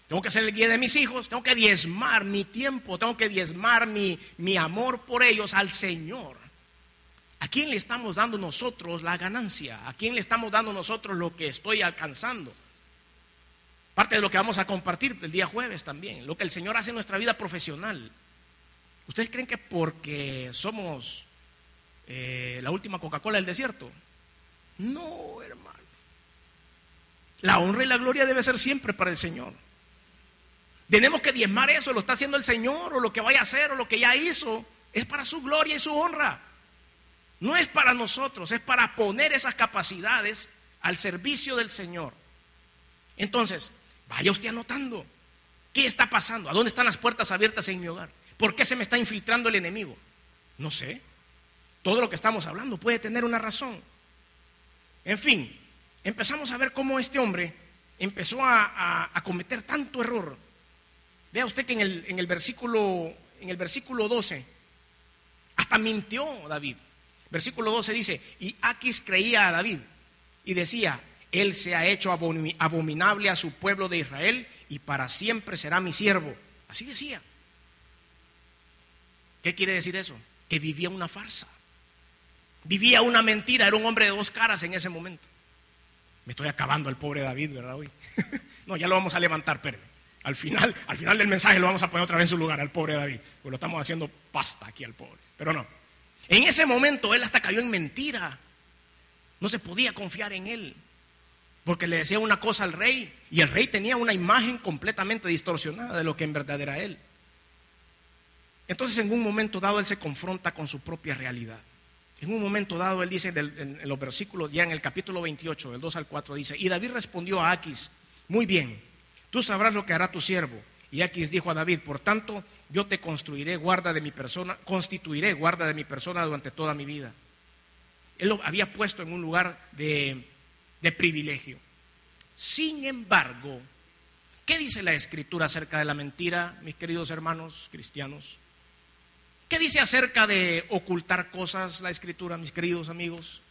A: Tengo que ser el guía de mis hijos. Tengo que diezmar mi tiempo. Tengo que diezmar mi amor por ellos al Señor. ¿A quién le estamos dando nosotros la ganancia? ¿A quién le estamos dando nosotros lo que estoy alcanzando? Parte de lo que vamos a compartir el día jueves también. Lo que el Señor hace en nuestra vida profesional. ¿Ustedes creen que porque somos la última Coca-Cola del desierto? No, hermano. La honra y la gloria debe ser siempre para el Señor. Tenemos que diezmar eso, lo está haciendo el Señor, o lo que vaya a hacer, o lo que ya hizo, es para su gloria y su honra. No es para nosotros, es para poner esas capacidades al servicio del Señor. Entonces, vaya usted anotando, ¿qué está pasando? ¿A dónde están las puertas abiertas en mi hogar? ¿Por qué se me está infiltrando el enemigo? No sé. Todo lo que estamos hablando puede tener una razón. En fin, empezamos a ver cómo este hombre empezó a cometer tanto error. Vea usted que en el versículo 12, hasta mintió David. Versículo 12 dice, y Aquis creía a David y decía, él se ha hecho abominable a su pueblo de Israel y para siempre será mi siervo. Así decía. ¿Qué quiere decir eso? Que vivía una farsa. Vivía una mentira, era un hombre de dos caras en ese momento. Me estoy acabando al pobre David, ¿verdad? Hoy. No, ya lo vamos a levantar, espérenme. Al final del mensaje lo vamos a poner otra vez en su lugar al pobre David, porque lo estamos haciendo pasta aquí al pobre. Pero no. En ese momento él hasta cayó en mentira. No se podía confiar en él, porque le decía una cosa al rey, y el rey tenía una imagen completamente distorsionada de lo que en verdad era él. Entonces en un momento dado él se confronta con su propia realidad. En un momento dado él dice en los versículos, ya en el capítulo 28, del 2 al 4, dice, y David respondió a Aquis, muy bien, tú sabrás lo que hará tu siervo. Y Aquis dijo a David, por tanto, yo te constituiré guarda de mi persona durante toda mi vida. Él lo había puesto en un lugar de privilegio. Sin embargo, ¿qué dice la Escritura acerca de la mentira, mis queridos hermanos cristianos? ¿Qué dice acerca de ocultar cosas la Escritura, mis queridos amigos?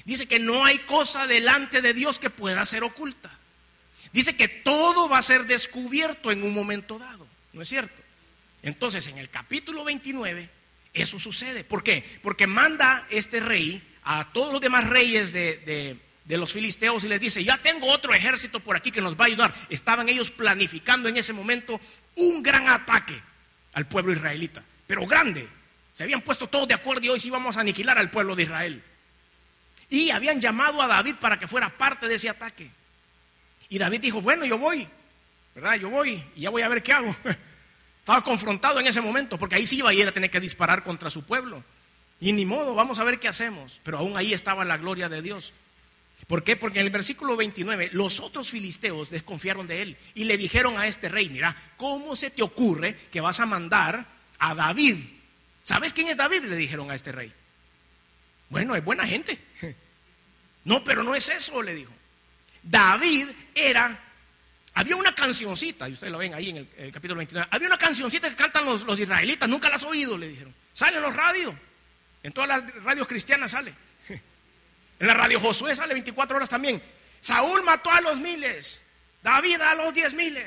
A: Dice que no hay cosa delante de Dios que pueda ser oculta. Dice que todo va a ser descubierto en un momento dado, ¿no es cierto? Entonces, en el capítulo 29, eso sucede. ¿Por qué? Porque manda este rey a todos los demás reyes de los filisteos y les dice, ya tengo otro ejército por aquí que nos va a ayudar. Estaban ellos planificando en ese momento un gran ataque al pueblo israelita, pero grande. Se habían puesto todos de acuerdo y hoy sí vamos a aniquilar al pueblo de Israel. Y habían llamado a David para que fuera parte de ese ataque. Y David dijo, bueno, yo voy, ¿verdad? Yo voy y ya voy a ver qué hago. Estaba confrontado en ese momento, porque ahí sí iba a ir a tener que disparar contra su pueblo. Y ni modo, vamos a ver qué hacemos. Pero aún ahí estaba la gloria de Dios. ¿Por qué? Porque en el versículo 29, los otros filisteos desconfiaron de él y le dijeron a este rey, mira, ¿cómo se te ocurre que vas a mandar a David? ¿Sabes quién es David? Le dijeron a este rey. Bueno, es buena gente. No, pero no es eso, le dijo. David había una cancioncita, y ustedes lo ven ahí en el capítulo 29, había una cancioncita que cantan los israelitas, nunca la has oído, le dijeron. Sale en los radios, en todas las radios cristianas sale. En la radio Josué sale 24 horas también. Saúl mató a los 1000, David a los 10,000,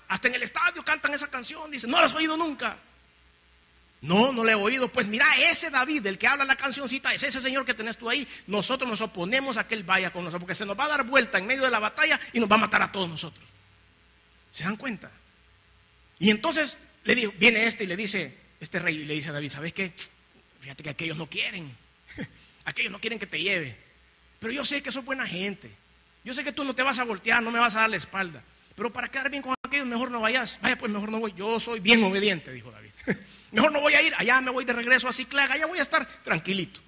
A: hasta en el estadio cantan esa canción, dicen, no la has oído nunca. No, no le he oído. Pues mira, ese David, del que habla la cancioncita, es ese señor que tenés tú ahí. Nosotros nos oponemos a que él vaya con nosotros, porque se nos va a dar vuelta en medio de la batalla y nos va a matar a todos nosotros. ¿Se dan cuenta? Y entonces viene y le dice, este rey, y le dice a David, ¿sabes qué? Fíjate que aquellos no quieren. Aquellos no quieren que te lleve. Pero yo sé que sos buena gente. Yo sé que tú no te vas a voltear, no me vas a dar la espalda. Pero para quedar bien con aquellos, mejor no vayas. Vaya, pues mejor no voy. Yo soy bien obediente, dijo David. Mejor no voy a ir. Allá me voy de regreso a Ciclag. Allá voy a estar tranquilito.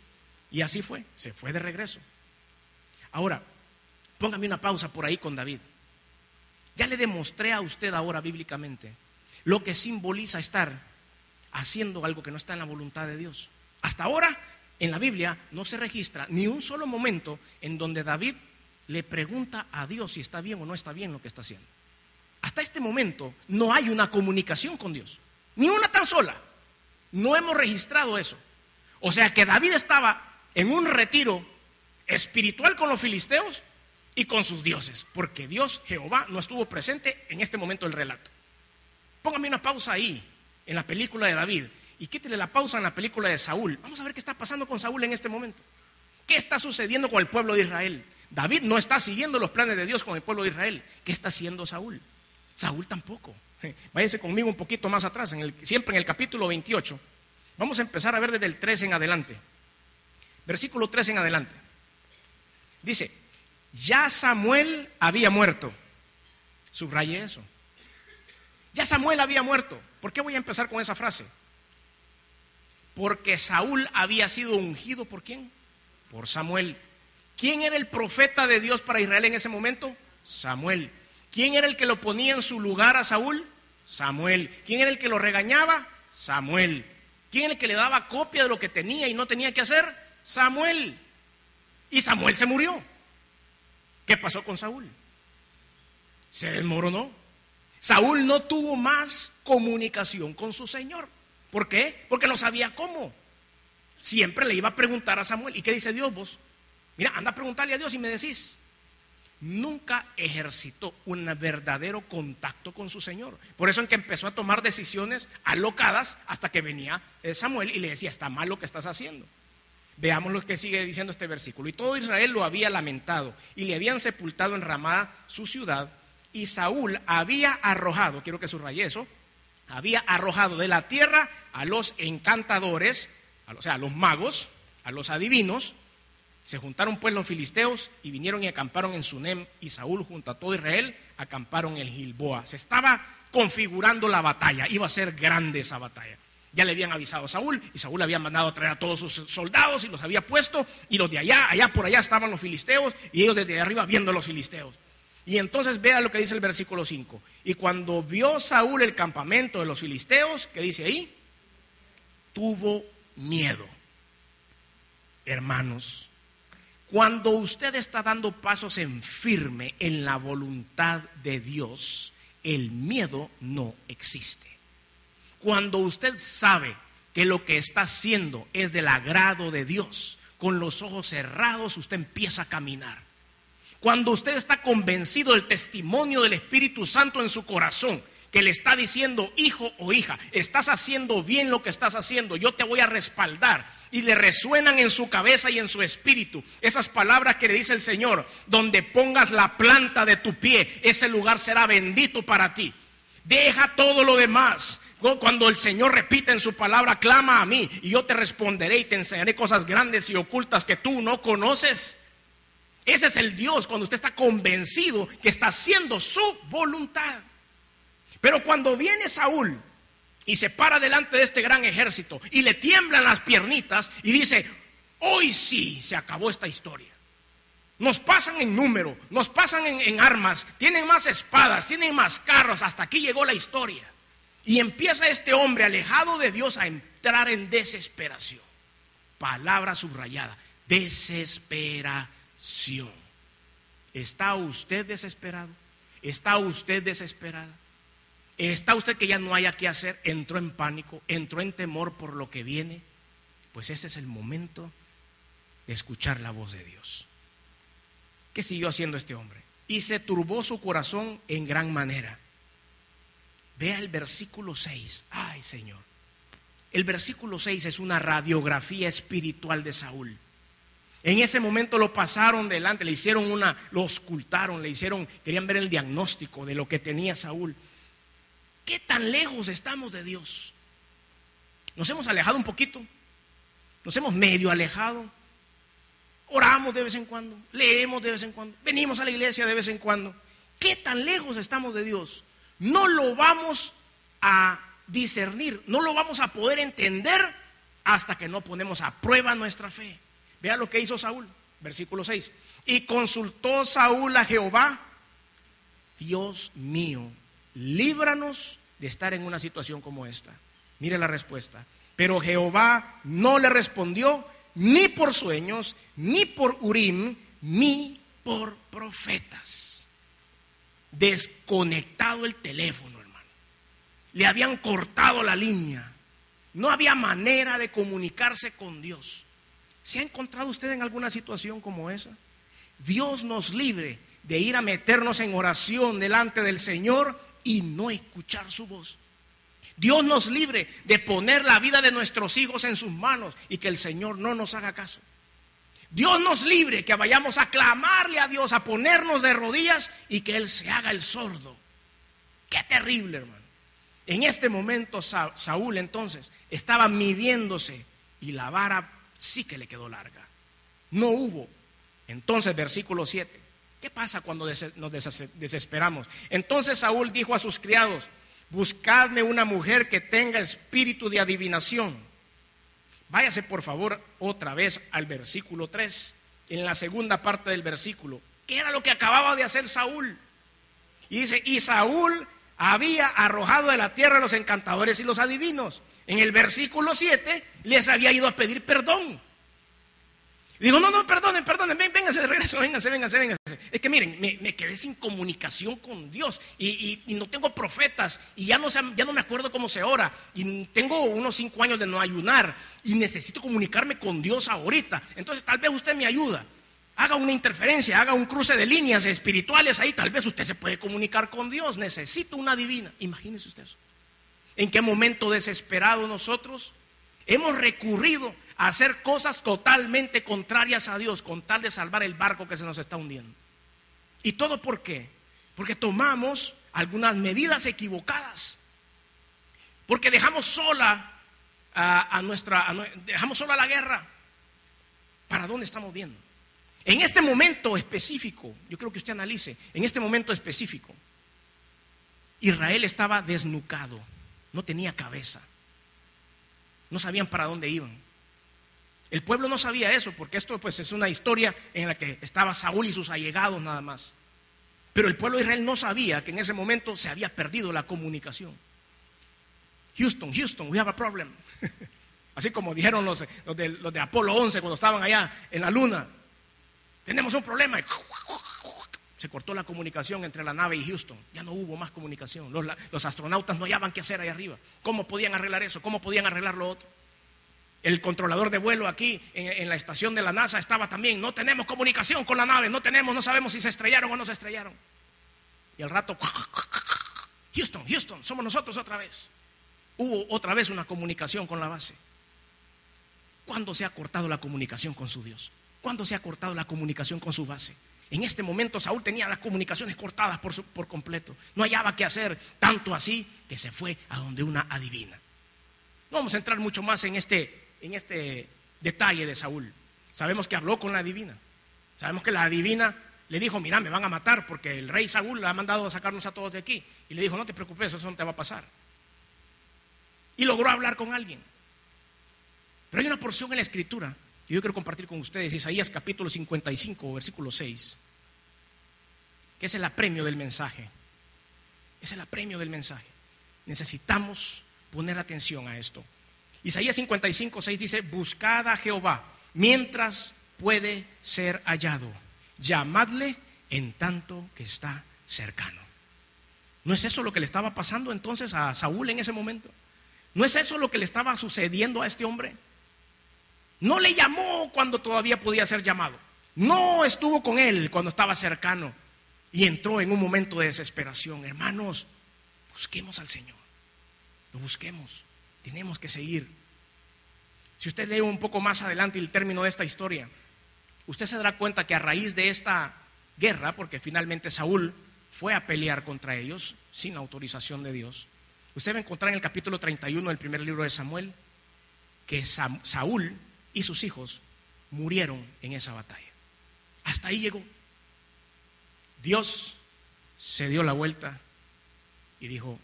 A: Y así fue. Se fue de regreso. Ahora, póngame una pausa por ahí con David. Ya le demostré a usted ahora bíblicamente lo que simboliza estar haciendo algo que no está en la voluntad de Dios. Hasta ahora, en la Biblia, no se registra ni un solo momento en donde David le pregunta a Dios si está bien o no está bien lo que está haciendo. Hasta este momento no hay una comunicación con Dios, ni una tan sola. No hemos registrado eso. O sea que David estaba en un retiro espiritual con los filisteos y con sus dioses, porque Dios, Jehová, no estuvo presente en este momento del relato. Póngame una pausa ahí, en la película de David, y quítele la pausa en la película de Saúl. Vamos a ver qué está pasando con Saúl en este momento. ¿Qué está sucediendo con el pueblo de Israel? David no está siguiendo los planes de Dios con el pueblo de Israel. ¿Qué está haciendo Saúl? Saúl tampoco. Váyase conmigo un poquito más atrás, siempre en el capítulo 28. Vamos a empezar a ver desde el 3 en adelante. Versículo 3 en adelante. Dice, ya Samuel había muerto. Subraye eso. Ya Samuel había muerto. ¿Por qué voy a empezar con esa frase? Porque Saúl había sido ungido ¿por quién? Por Samuel. ¿Quién era el profeta de Dios para Israel en ese momento? Samuel. ¿Quién era el que lo ponía en su lugar a Saúl? Samuel. ¿Quién era el que lo regañaba? Samuel. ¿Quién era el que le daba copia de lo que tenía y no tenía que hacer? Samuel. Y Samuel se murió. ¿Qué pasó con Saúl? Se desmoronó. Saúl no tuvo más comunicación con su Señor. ¿Por qué? Porque no sabía cómo. Siempre le iba a preguntar a Samuel. ¿Y qué dice Dios vos? Mira, anda a preguntarle a Dios y me decís. Nunca ejercitó un verdadero contacto con su Señor. Por eso en que empezó a tomar decisiones alocadas hasta que venía Samuel y le decía, está mal lo que estás haciendo. Veamos lo que sigue diciendo este versículo. Y todo Israel lo había lamentado y le habían sepultado en Ramá su ciudad. Y Saúl había arrojado, quiero que subraye eso, había arrojado de la tierra a los encantadores, o sea, a los magos, a los adivinos. Se juntaron pues los filisteos y vinieron y acamparon en Sunem, y Saúl junto a todo Israel acamparon en Gilboa. Se estaba configurando la batalla, iba a ser grande esa batalla. Ya le habían avisado a Saúl, y Saúl había mandado a traer a todos sus soldados y los había puesto, y los de allá por allá estaban los filisteos, y ellos desde arriba viendo a los filisteos. Y entonces vea lo que dice el versículo 5. Y cuando vio Saúl el campamento de los filisteos, ¿qué dice ahí? Tuvo miedo. Hermanos, cuando usted está dando pasos en firme en la voluntad de Dios, el miedo no existe. Cuando usted sabe que lo que está haciendo es del agrado de Dios, con los ojos cerrados usted empieza a caminar. Cuando usted está convencido del testimonio del Espíritu Santo en su corazón, que le está diciendo, hijo o hija, estás haciendo bien lo que estás haciendo, yo te voy a respaldar, y le resuenan en su cabeza y en su espíritu esas palabras que le dice el Señor, donde pongas la planta de tu pie, ese lugar será bendito para ti. Deja todo lo demás. Cuando el Señor repite en su palabra, clama a mí y yo te responderé y te enseñaré cosas grandes y ocultas que tú no conoces. Ese es el Dios cuando usted está convencido que está haciendo su voluntad. Pero cuando viene Saúl y se para delante de este gran ejército y le tiemblan las piernitas y dice, hoy sí se acabó esta historia. Nos pasan en número, nos pasan en armas, tienen más espadas, tienen más carros, hasta aquí llegó la historia. Y empieza este hombre alejado de Dios a entrar en desesperación. Palabra subrayada, desesperación. ¿Está usted desesperado? ¿Está usted desesperada? ¿Está usted que ya no haya qué hacer? ¿Entró en pánico? ¿Entró en temor por lo que viene? Pues ese es el momento de escuchar la voz de Dios. ¿Qué siguió haciendo este hombre? Y se turbó su corazón en gran manera. Vea el versículo 6. Ay, Señor. el versículo 6 es una radiografía espiritual de Saúl. En ese momento lo pasaron delante, lo auscultaron, querían ver el diagnóstico de lo que tenía Saúl. ¿Qué tan lejos estamos de Dios? Nos hemos alejado un poquito, nos hemos medio alejado. Oramos de vez en cuando, leemos de vez en cuando, venimos a la iglesia de vez en cuando. ¿Qué tan lejos estamos de Dios? No lo vamos a discernir, no lo vamos a poder entender hasta que no ponemos a prueba nuestra fe. Vea lo que hizo Saúl, versículo 6. Y consultó Saúl a Jehová: Dios mío, líbranos de estar en una situación como esta. Mire la respuesta. Pero Jehová no le respondió ni por sueños, ni por Urim, ni por profetas. Desconectado el teléfono, hermano. Le habían cortado la línea. No había manera de comunicarse con Dios. ¿Se ha encontrado usted en alguna situación como esa? Dios nos libre de ir a meternos en oración delante del Señor y no escuchar su voz. Dios nos libre de poner la vida de nuestros hijos en sus manos y que el Señor no nos haga caso. Dios nos libre que vayamos a clamarle a Dios, a ponernos de rodillas y que Él se haga el sordo. Qué terrible, hermano. En este momento Saúl entonces estaba midiéndose y la vara sí que le quedó larga. No hubo. Entonces, versículo 7. ¿Qué pasa cuando nos desesperamos? Entonces Saúl dijo a sus criados: buscadme una mujer que tenga espíritu de adivinación. Váyase por favor otra vez al versículo 3, en la segunda parte del versículo. ¿Qué era lo que acababa de hacer Saúl? Y dice: y Saúl había arrojado de la tierra a los encantadores y los adivinos. En el versículo 7 les había ido a pedir perdón. Digo: no, perdonen, vénganse de regreso, vénganse. Es que miren, me quedé sin comunicación con Dios y no tengo profetas y ya no me acuerdo cómo se ora y tengo unos 5 años de no ayunar y necesito comunicarme con Dios ahorita. Entonces tal vez usted me ayuda, haga una interferencia, haga un cruce de líneas espirituales ahí, tal vez usted se puede comunicar con Dios. Necesito una divina. Imagínese usted eso. ¿En qué momento desesperado nosotros hemos recurrido a hacer cosas totalmente contrarias a Dios con tal de salvar el barco que se nos está hundiendo? ¿Y todo por qué? Porque tomamos algunas medidas equivocadas, porque dejamos sola dejamos sola la guerra. ¿Para dónde estamos viendo? En este momento específico, yo creo que usted analice, en este momento específico, Israel estaba desnucado, no tenía cabeza, no sabían para dónde iban. El pueblo no sabía eso, porque esto pues es una historia en la que estaba Saúl y sus allegados nada más. Pero el pueblo de Israel no sabía que en ese momento se había perdido la comunicación. Houston, we have a problem. Así como dijeron los de Apolo 11 cuando estaban allá en la luna. Tenemos un problema. Se cortó la comunicación entre la nave y Houston. Ya no hubo más comunicación. Los astronautas no hallaban qué hacer ahí arriba. ¿Cómo podían arreglar eso? ¿Cómo podían arreglar lo otro? El controlador de vuelo aquí en la estación de la NASA estaba también: no tenemos comunicación con la nave, no sabemos si se estrellaron o no se estrellaron. Y al rato: Houston, somos nosotros otra vez. Hubo otra vez una comunicación con la base. ¿Cuándo se ha cortado la comunicación con su Dios? ¿Cuándo se ha cortado la comunicación con su base? En este momento Saúl tenía las comunicaciones cortadas por completo. No hallaba qué hacer, tanto así que se fue a donde una adivina. No vamos a entrar mucho más en este detalle de Saúl. Sabemos que habló con la adivina. Sabemos que la adivina le dijo: mira, me van a matar porque el rey Saúl le ha mandado a sacarnos a todos de aquí. Y le dijo: no te preocupes, eso no te va a pasar. Y logró hablar con alguien. Pero hay una porción en la Escritura que yo quiero compartir con ustedes, Isaías capítulo 55, versículo 6, que es el apremio del mensaje. Es el apremio del mensaje. Necesitamos poner atención a esto. Isaías 55, 6 dice: buscad a Jehová mientras puede ser hallado, llamadle en tanto que está cercano. ¿No es eso lo que le estaba pasando entonces a Saúl en ese momento? ¿No es eso lo que le estaba sucediendo a este hombre? No le llamó cuando todavía podía ser llamado. No estuvo con él cuando estaba cercano y entró en un momento de desesperación. Hermanos, busquemos al Señor. Lo busquemos. Tenemos que seguir Si usted lee un poco más adelante el término de esta historia, usted se dará cuenta que a raíz de esta guerra, porque finalmente Saúl fue a pelear contra ellos sin autorización de Dios, usted va a encontrar en el capítulo 31 del primer libro de Samuel que Saúl y sus hijos murieron en esa batalla. Hasta ahí llegó. Dios se dio la vuelta y dijo: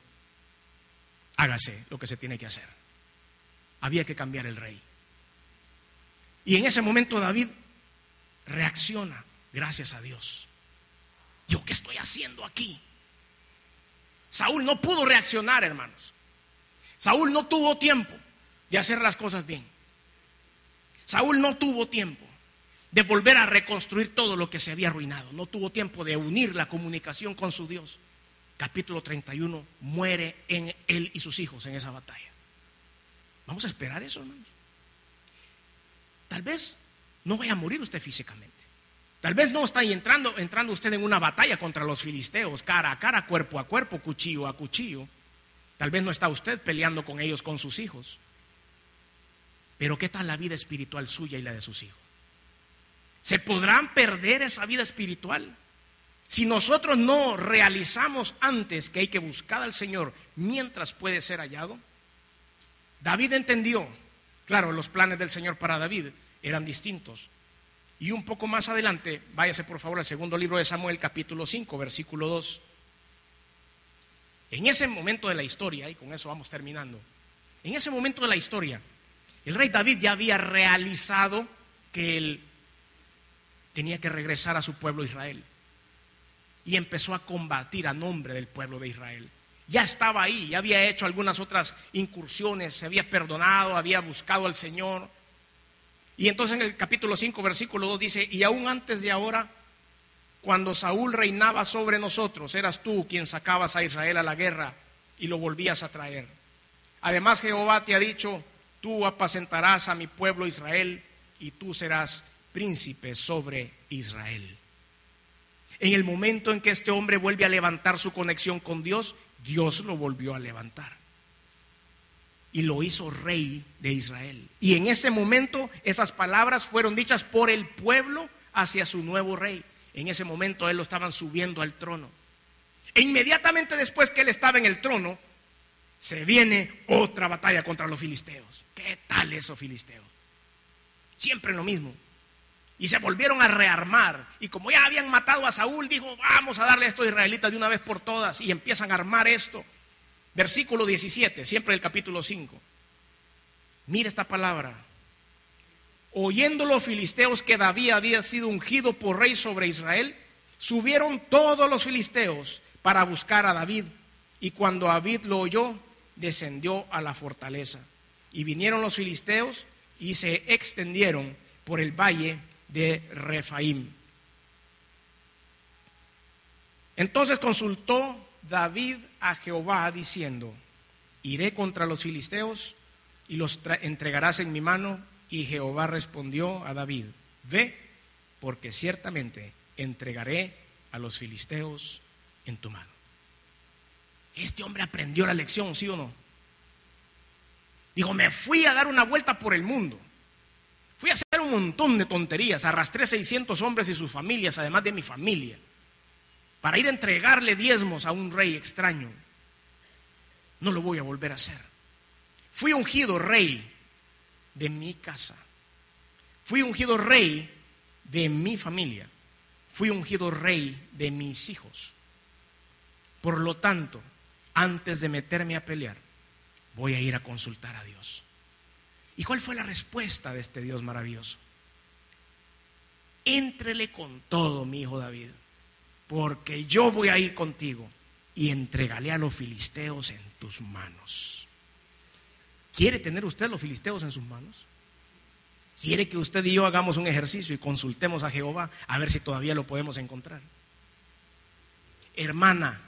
A: hágase lo que se tiene que hacer. Había que cambiar el rey. Y en ese momento David reacciona: gracias a Dios. ¿Yo qué estoy haciendo aquí? Saúl no pudo reaccionar, hermanos. Saúl no tuvo tiempo de hacer las cosas bien. Saúl no tuvo tiempo de volver a reconstruir todo lo que se había arruinado. No tuvo tiempo de unir la comunicación con su Dios. Capítulo 31, muere en él y sus hijos en esa batalla. Vamos a esperar eso, hermanos. Tal vez no vaya a morir usted físicamente. Tal vez no está entrando usted en una batalla contra los filisteos, cara a cara, cuerpo a cuerpo, cuchillo a cuchillo. Tal vez no está usted peleando con ellos, con sus hijos. Pero ¿qué tal la vida espiritual suya y la de sus hijos? ¿Se podrán perder esa vida espiritual? Si nosotros no realizamos antes que hay que buscar al Señor mientras puede ser hallado. David entendió, claro, los planes del Señor para David eran distintos. Y un poco más adelante, váyase por favor al segundo libro de Samuel, capítulo 5, versículo 2. En ese momento de la historia, y con eso vamos terminando, en ese momento de la historia, el rey David ya había realizado que él tenía que regresar a su pueblo Israel. Y empezó a combatir a nombre del pueblo de Israel. Ya estaba ahí, ya había hecho algunas otras incursiones, se había perdonado, había buscado al Señor. Y entonces en el capítulo 5, versículo 2 dice: y aún antes de ahora, cuando Saúl reinaba sobre nosotros, eras tú quien sacabas a Israel a la guerra y lo volvías a traer. Además Jehová te ha dicho: tú apacentarás a mi pueblo Israel y tú serás príncipe sobre Israel. En el momento en que este hombre vuelve a levantar su conexión con Dios, Dios lo volvió a levantar y lo hizo rey de Israel. Y en ese momento esas palabras fueron dichas por el pueblo hacia su nuevo rey. En ese momento él lo estaban subiendo al trono. E inmediatamente después que él estaba en el trono, se viene otra batalla contra los filisteos. ¿Qué tal esos filisteos? Siempre lo mismo. Y se volvieron a rearmar. Y como ya habían matado a Saúl, dijo: vamos a darle a estos israelitas de una vez por todas. Y empiezan a armar esto. Versículo 17, siempre del capítulo 5. Mire esta palabra: oyendo los filisteos que David había sido ungido por rey sobre Israel, subieron todos los filisteos para buscar a David. Y cuando David lo oyó, descendió a la fortaleza. Y vinieron los filisteos y se extendieron por el valle de Refaim. Entonces consultó David a Jehová diciendo: iré contra los filisteos y los entregarás en mi mano. Y Jehová respondió a David: ve, porque ciertamente entregaré a los filisteos en tu mano. Este hombre aprendió la lección, ¿sí o no? Dijo: me fui a dar una vuelta por el mundo. Fui a hacer un montón de tonterías, arrastré 600 hombres y sus familias, además de mi familia, para ir a entregarle diezmos a un rey extraño. No lo voy a volver a hacer. Fui ungido rey de mi casa. Fui ungido rey de mi familia. Fui ungido rey de mis hijos. Por lo tanto, antes de meterme a pelear, voy a ir a consultar a Dios. ¿Y cuál fue la respuesta de este Dios maravilloso? Éntrele con todo, mi hijo David, porque yo voy a ir contigo, y entregale a los filisteos en tus manos. ¿Quiere tener usted los filisteos en sus manos? ¿Quiere que usted y yo hagamos un ejercicio y consultemos a Jehová a ver si todavía lo podemos encontrar? Hermana,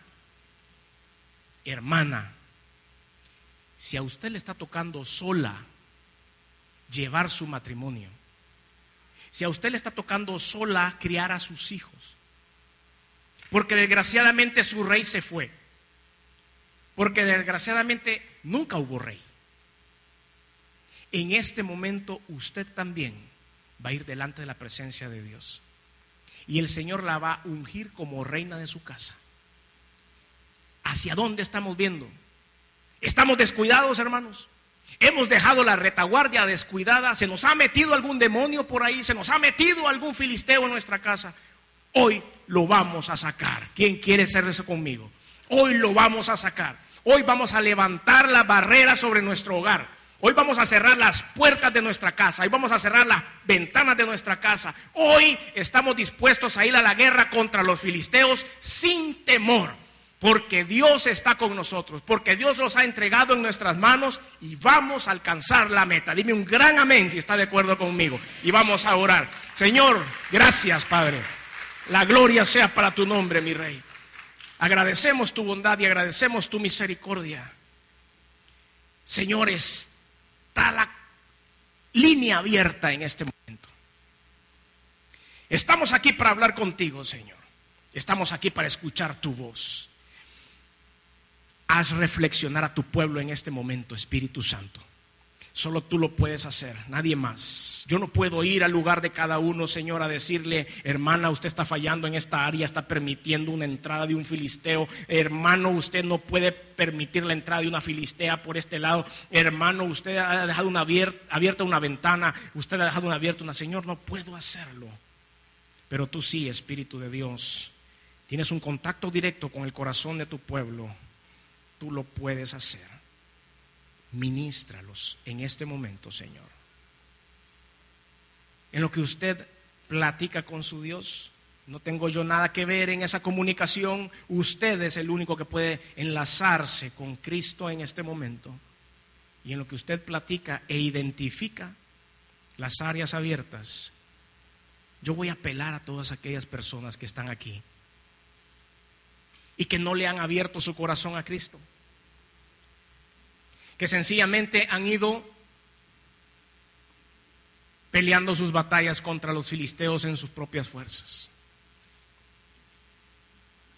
A: si a usted le está tocando sola llevar su matrimonio, si a usted le está tocando sola criar a sus hijos, porque desgraciadamente su rey se fue, porque desgraciadamente nunca hubo rey, en este momento usted también va a ir delante de la presencia de Dios. Y el Señor la va a ungir como reina de su casa. ¿Hacia dónde estamos viendo? ¿Estamos descuidados, hermanos? Hemos dejado la retaguardia descuidada. Se nos ha metido algún demonio por ahí. Se nos ha metido algún filisteo en nuestra casa. Hoy lo vamos a sacar. ¿Quién quiere hacer eso conmigo? Hoy lo vamos a sacar. Hoy vamos a levantar la barrera sobre nuestro hogar. Hoy vamos a cerrar las puertas de nuestra casa. Hoy vamos a cerrar las ventanas de nuestra casa. Hoy estamos dispuestos a ir a la guerra contra los filisteos sin temor. Porque Dios está con nosotros, porque Dios los ha entregado en nuestras manos y vamos a alcanzar la meta. Dime un gran amén si está de acuerdo conmigo. Y vamos a orar. Señor, gracias, Padre. La gloria sea para tu nombre, mi Rey. Agradecemos tu bondad y agradecemos tu misericordia. Señor, está la línea abierta en este momento. Estamos aquí para hablar contigo, Señor. Estamos aquí para escuchar tu voz. Haz reflexionar a tu pueblo en este momento, Espíritu Santo. Solo tú lo puedes hacer, nadie más. Yo no puedo ir al lugar de cada uno, Señor, a decirle: hermana, usted está fallando en esta área, está permitiendo una entrada de un filisteo. Hermano, usted no puede permitir la entrada de una filistea por este lado. Hermano, usted ha dejado abierta una ventana, usted ha dejado abierta una. Señor, no puedo hacerlo. Pero tú sí, Espíritu de Dios, tienes un contacto directo con el corazón de tu pueblo. Tú lo puedes hacer. Ministralos en este momento, Señor. En lo que usted platica con su Dios, no tengo yo nada que ver en esa comunicación. Usted es el único que puede enlazarse con Cristo en este momento. Y en lo que usted platica e identifica las áreas abiertas, yo voy a apelar a todas aquellas personas que están aquí y que no le han abierto su corazón a Cristo, que sencillamente han ido peleando sus batallas contra los filisteos en sus propias fuerzas.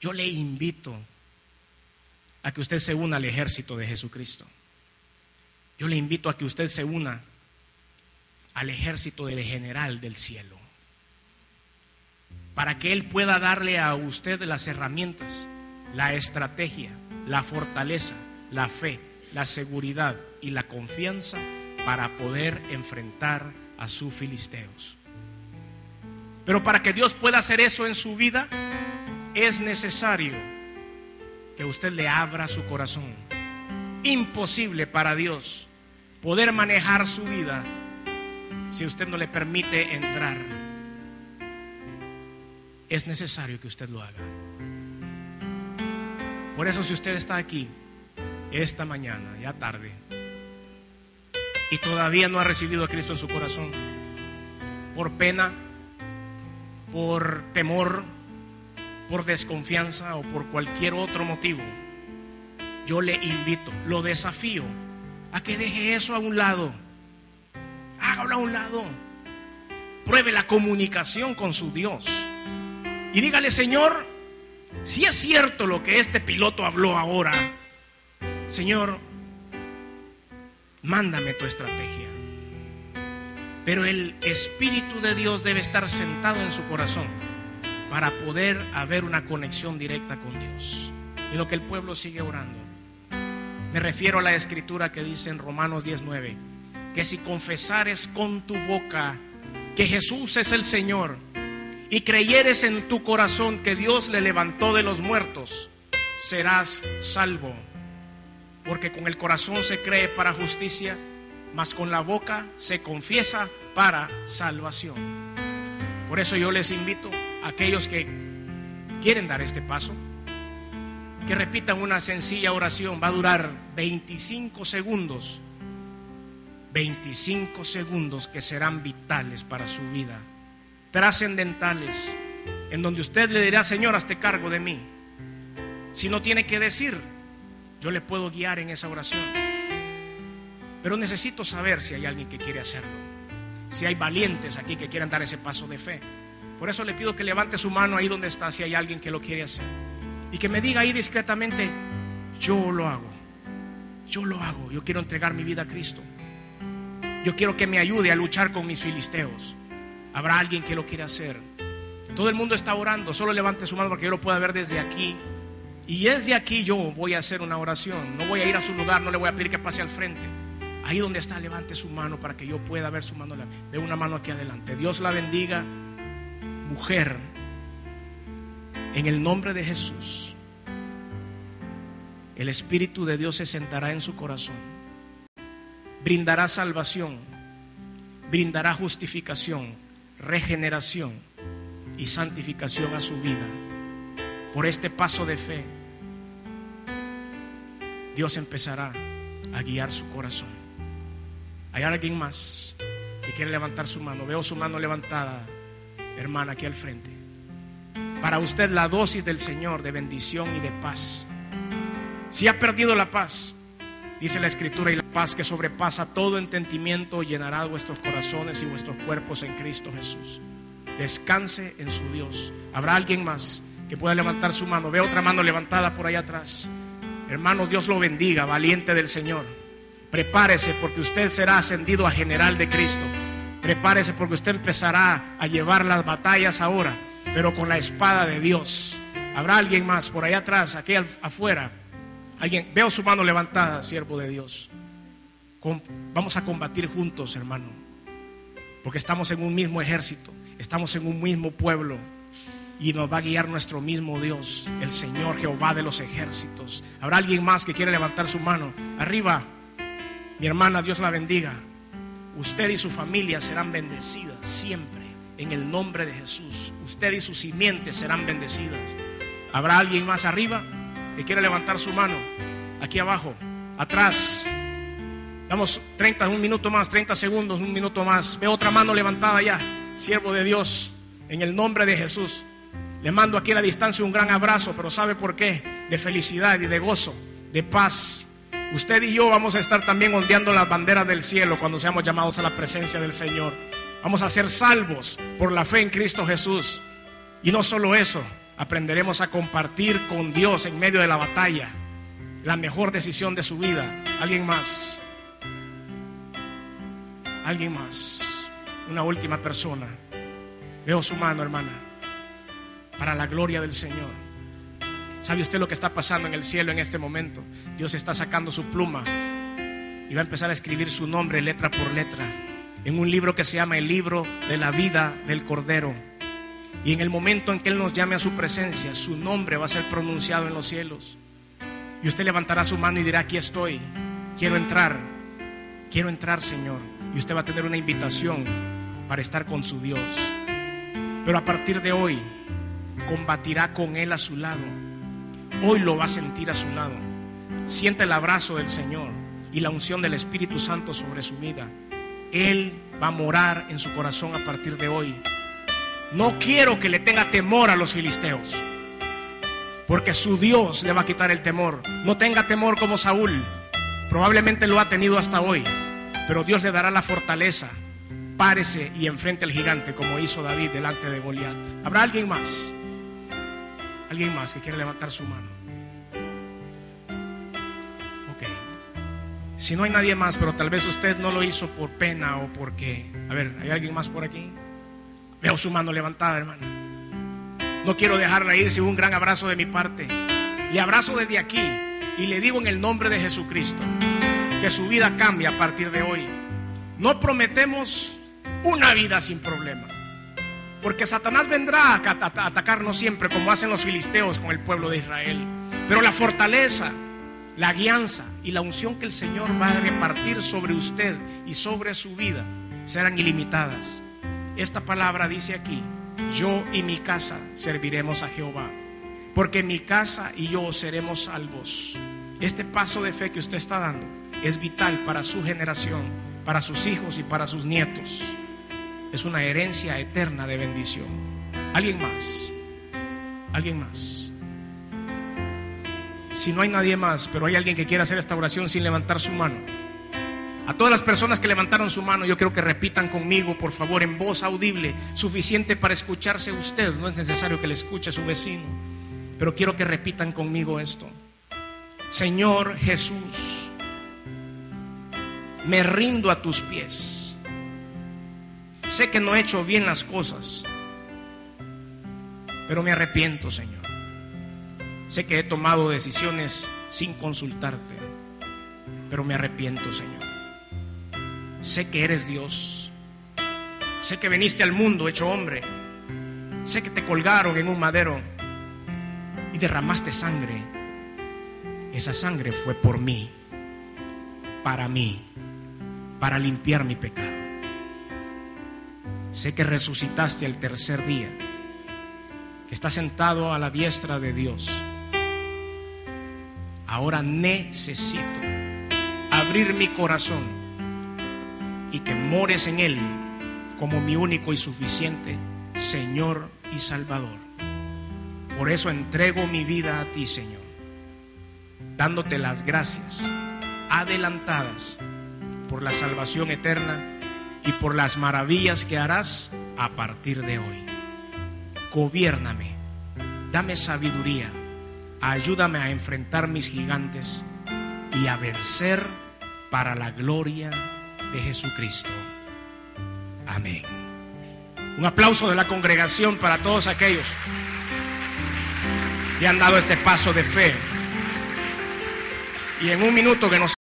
A: Yo le invito a que usted se una al ejército de Jesucristo. Yo le invito a que usted se una al ejército del general del cielo, para que Él pueda darle a usted las herramientas, la estrategia, la fortaleza, la fe, la seguridad y la confianza para poder enfrentar a sus filisteos. Pero para que Dios pueda hacer eso en su vida, es necesario que usted le abra su corazón. Imposible para Dios poder manejar su vida si usted no le permite entrar. Es necesario que usted lo haga. Por eso, si usted está aquí esta mañana, ya tarde, y todavía no ha recibido a Cristo en su corazón, por pena, por temor, por desconfianza o por cualquier otro motivo, yo le invito, lo desafío a que deje eso a un lado. Hágalo a un lado. Pruebe la comunicación con su Dios y dígale: Señor, si es cierto lo que este piloto habló ahora, Señor, mándame tu estrategia. Pero el Espíritu de Dios debe estar sentado en su corazón para poder haber una conexión directa con Dios. Y lo que el pueblo sigue orando, me refiero a la escritura que dice en Romanos 19, que si confesares con tu boca que Jesús es el Señor y creyeres en tu corazón que Dios le levantó de los muertos, serás salvo. Porque con el corazón se cree para justicia, mas con la boca se confiesa para salvación. Por eso yo les invito a aquellos que quieren dar este paso, que repitan una sencilla oración. Va a durar 25 segundos. 25 segundos que serán vitales para su vida, trascendentales, en donde usted le dirá: Señor, hazte cargo de mí. Si no tiene que decir, yo le puedo guiar en esa oración. Pero necesito saber si hay alguien que quiere hacerlo, si hay valientes aquí que quieran dar ese paso de fe. Por eso le pido que levante su mano ahí donde está, si hay alguien que lo quiere hacer, y que me diga ahí discretamente: yo lo hago, yo quiero entregar mi vida a Cristo. Yo quiero que me ayude a luchar con mis filisteos. ¿Habrá alguien que lo quiera hacer? Todo el mundo está orando. Solo levante su mano para que yo lo pueda ver desde aquí. Y desde aquí yo voy a hacer una oración. No voy a ir a su lugar, no le voy a pedir que pase al frente. Ahí donde está, levante su mano para que yo pueda ver su mano. Veo una mano aquí adelante. Dios la bendiga. Mujer, en el nombre de Jesús, el Espíritu de Dios se sentará en su corazón, brindará salvación, brindará justificación, regeneración y santificación a su vida. Por este paso de fe, Dios empezará a guiar su corazón. ¿Hay alguien más que quiere levantar su mano? Veo su mano levantada, hermana, aquí al frente. Para usted la dosis del Señor de bendición y de paz. Si ha perdido la paz, dice la Escritura, y la paz que sobrepasa todo entendimiento llenará vuestros corazones y vuestros cuerpos en Cristo Jesús. Descanse en su Dios. ¿Habrá alguien más que pueda levantar su mano? Veo otra mano levantada por allá atrás. Hermano, Dios lo bendiga, valiente del Señor. Prepárese porque usted será ascendido a general de Cristo. Prepárese porque usted empezará a llevar las batallas ahora, pero con la espada de Dios. ¿Habrá alguien más por allá atrás, aquí afuera? Alguien, veo su mano levantada, siervo de Dios. Vamos a combatir juntos, hermano, porque estamos en un mismo ejército, estamos en un mismo pueblo y nos va a guiar nuestro mismo Dios, el Señor Jehová de los ejércitos. ¿Habrá alguien más que quiere levantar su mano? Arriba, mi hermana, Dios la bendiga. Usted y su familia serán bendecidas siempre en el nombre de Jesús. Usted y sus simientes serán bendecidas. ¿Habrá alguien más arriba que quiera levantar su mano? Aquí abajo, atrás. Damos un minuto más, 30 segundos, un minuto más. Veo otra mano levantada ya. Siervo de Dios, en el nombre de Jesús, le mando aquí a la distancia un gran abrazo, pero ¿sabe por qué? De felicidad y de gozo, de paz. Usted y yo vamos a estar también ondeando las banderas del cielo cuando seamos llamados a la presencia del Señor. Vamos a ser salvos por la fe en Cristo Jesús. Y no solo eso, aprenderemos a compartir con Dios en medio de la batalla la mejor decisión de su vida. ¿Alguien más? ¿Alguien más? Una última persona. Veo su mano, hermana. Para la gloria del Señor. ¿Sabe usted lo que está pasando en el cielo en este momento? Dios está sacando su pluma y va a empezar a escribir su nombre letra por letra en un libro que se llama el libro de la vida del Cordero. Y en el momento en que Él nos llame a su presencia, su nombre va a ser pronunciado en los cielos. Y usted levantará su mano y dirá: aquí estoy, quiero entrar, Señor. Y usted va a tener una invitación para estar con su Dios. Pero a partir de hoy combatirá con Él a su lado. Hoy lo va a sentir a su lado. Siente el abrazo del Señor y la unción del Espíritu Santo sobre su vida. Él va a morar en su corazón a partir de hoy. No quiero que le tenga temor a los filisteos, porque su Dios le va a quitar el temor. No tenga temor como Saúl. Probablemente lo ha tenido hasta hoy, pero Dios le dará la fortaleza. Párese y enfrente al gigante como hizo David delante de Goliat. ¿Habrá alguien más? ¿Alguien más que quiere levantar su mano? Ok. Si no hay nadie más, pero tal vez usted no lo hizo por pena o porque... A ver, ¿hay alguien más por aquí? Veo su mano levantada, hermana. No quiero dejarla ir sin un gran abrazo de mi parte. Le abrazo desde aquí y le digo en el nombre de Jesucristo que su vida cambia a partir de hoy. No prometemos una vida sin problemas, porque Satanás vendrá a atacarnos siempre, como hacen los filisteos con el pueblo de Israel. Pero la fortaleza, la guianza y la unción que el Señor va a repartir sobre usted y sobre su vida serán ilimitadas. Esta palabra dice aquí: yo y mi casa serviremos a Jehová, porque mi casa y yo seremos salvos. Este paso de fe que usted está dando es vital para su generación, para sus hijos y para sus nietos. Es una herencia eterna de bendición. ¿Alguien más? ¿Alguien más? Si no hay nadie más, pero hay alguien que quiera hacer esta oración sin levantar su mano. A todas las personas que levantaron su mano, yo quiero que repitan conmigo, por favor, en voz audible, suficiente para escucharse usted. No es necesario que le escuche su vecino, pero quiero que repitan conmigo esto: Señor Jesús, me rindo a tus pies. Sé que no he hecho bien las cosas, pero me arrepiento, Señor. Sé que he tomado decisiones sin consultarte, pero me arrepiento, Señor. Sé que eres Dios. Sé que viniste al mundo hecho hombre. Sé que te colgaron en un madero y derramaste sangre. Esa sangre fue por mí, para limpiar mi pecado. Sé que resucitaste al tercer día, que estás sentado a la diestra de Dios. Ahora necesito abrir mi corazón y que mores en él como mi único y suficiente Señor y Salvador. Por eso entrego mi vida a ti, Señor, dándote las gracias adelantadas por la salvación eterna y por las maravillas que harás a partir de hoy. Gobiérname, dame sabiduría, ayúdame a enfrentar mis gigantes y a vencer para la gloria de Jesucristo. Amén. Un aplauso de la congregación para todos aquellos que han dado este paso de fe. Y en un minuto que nos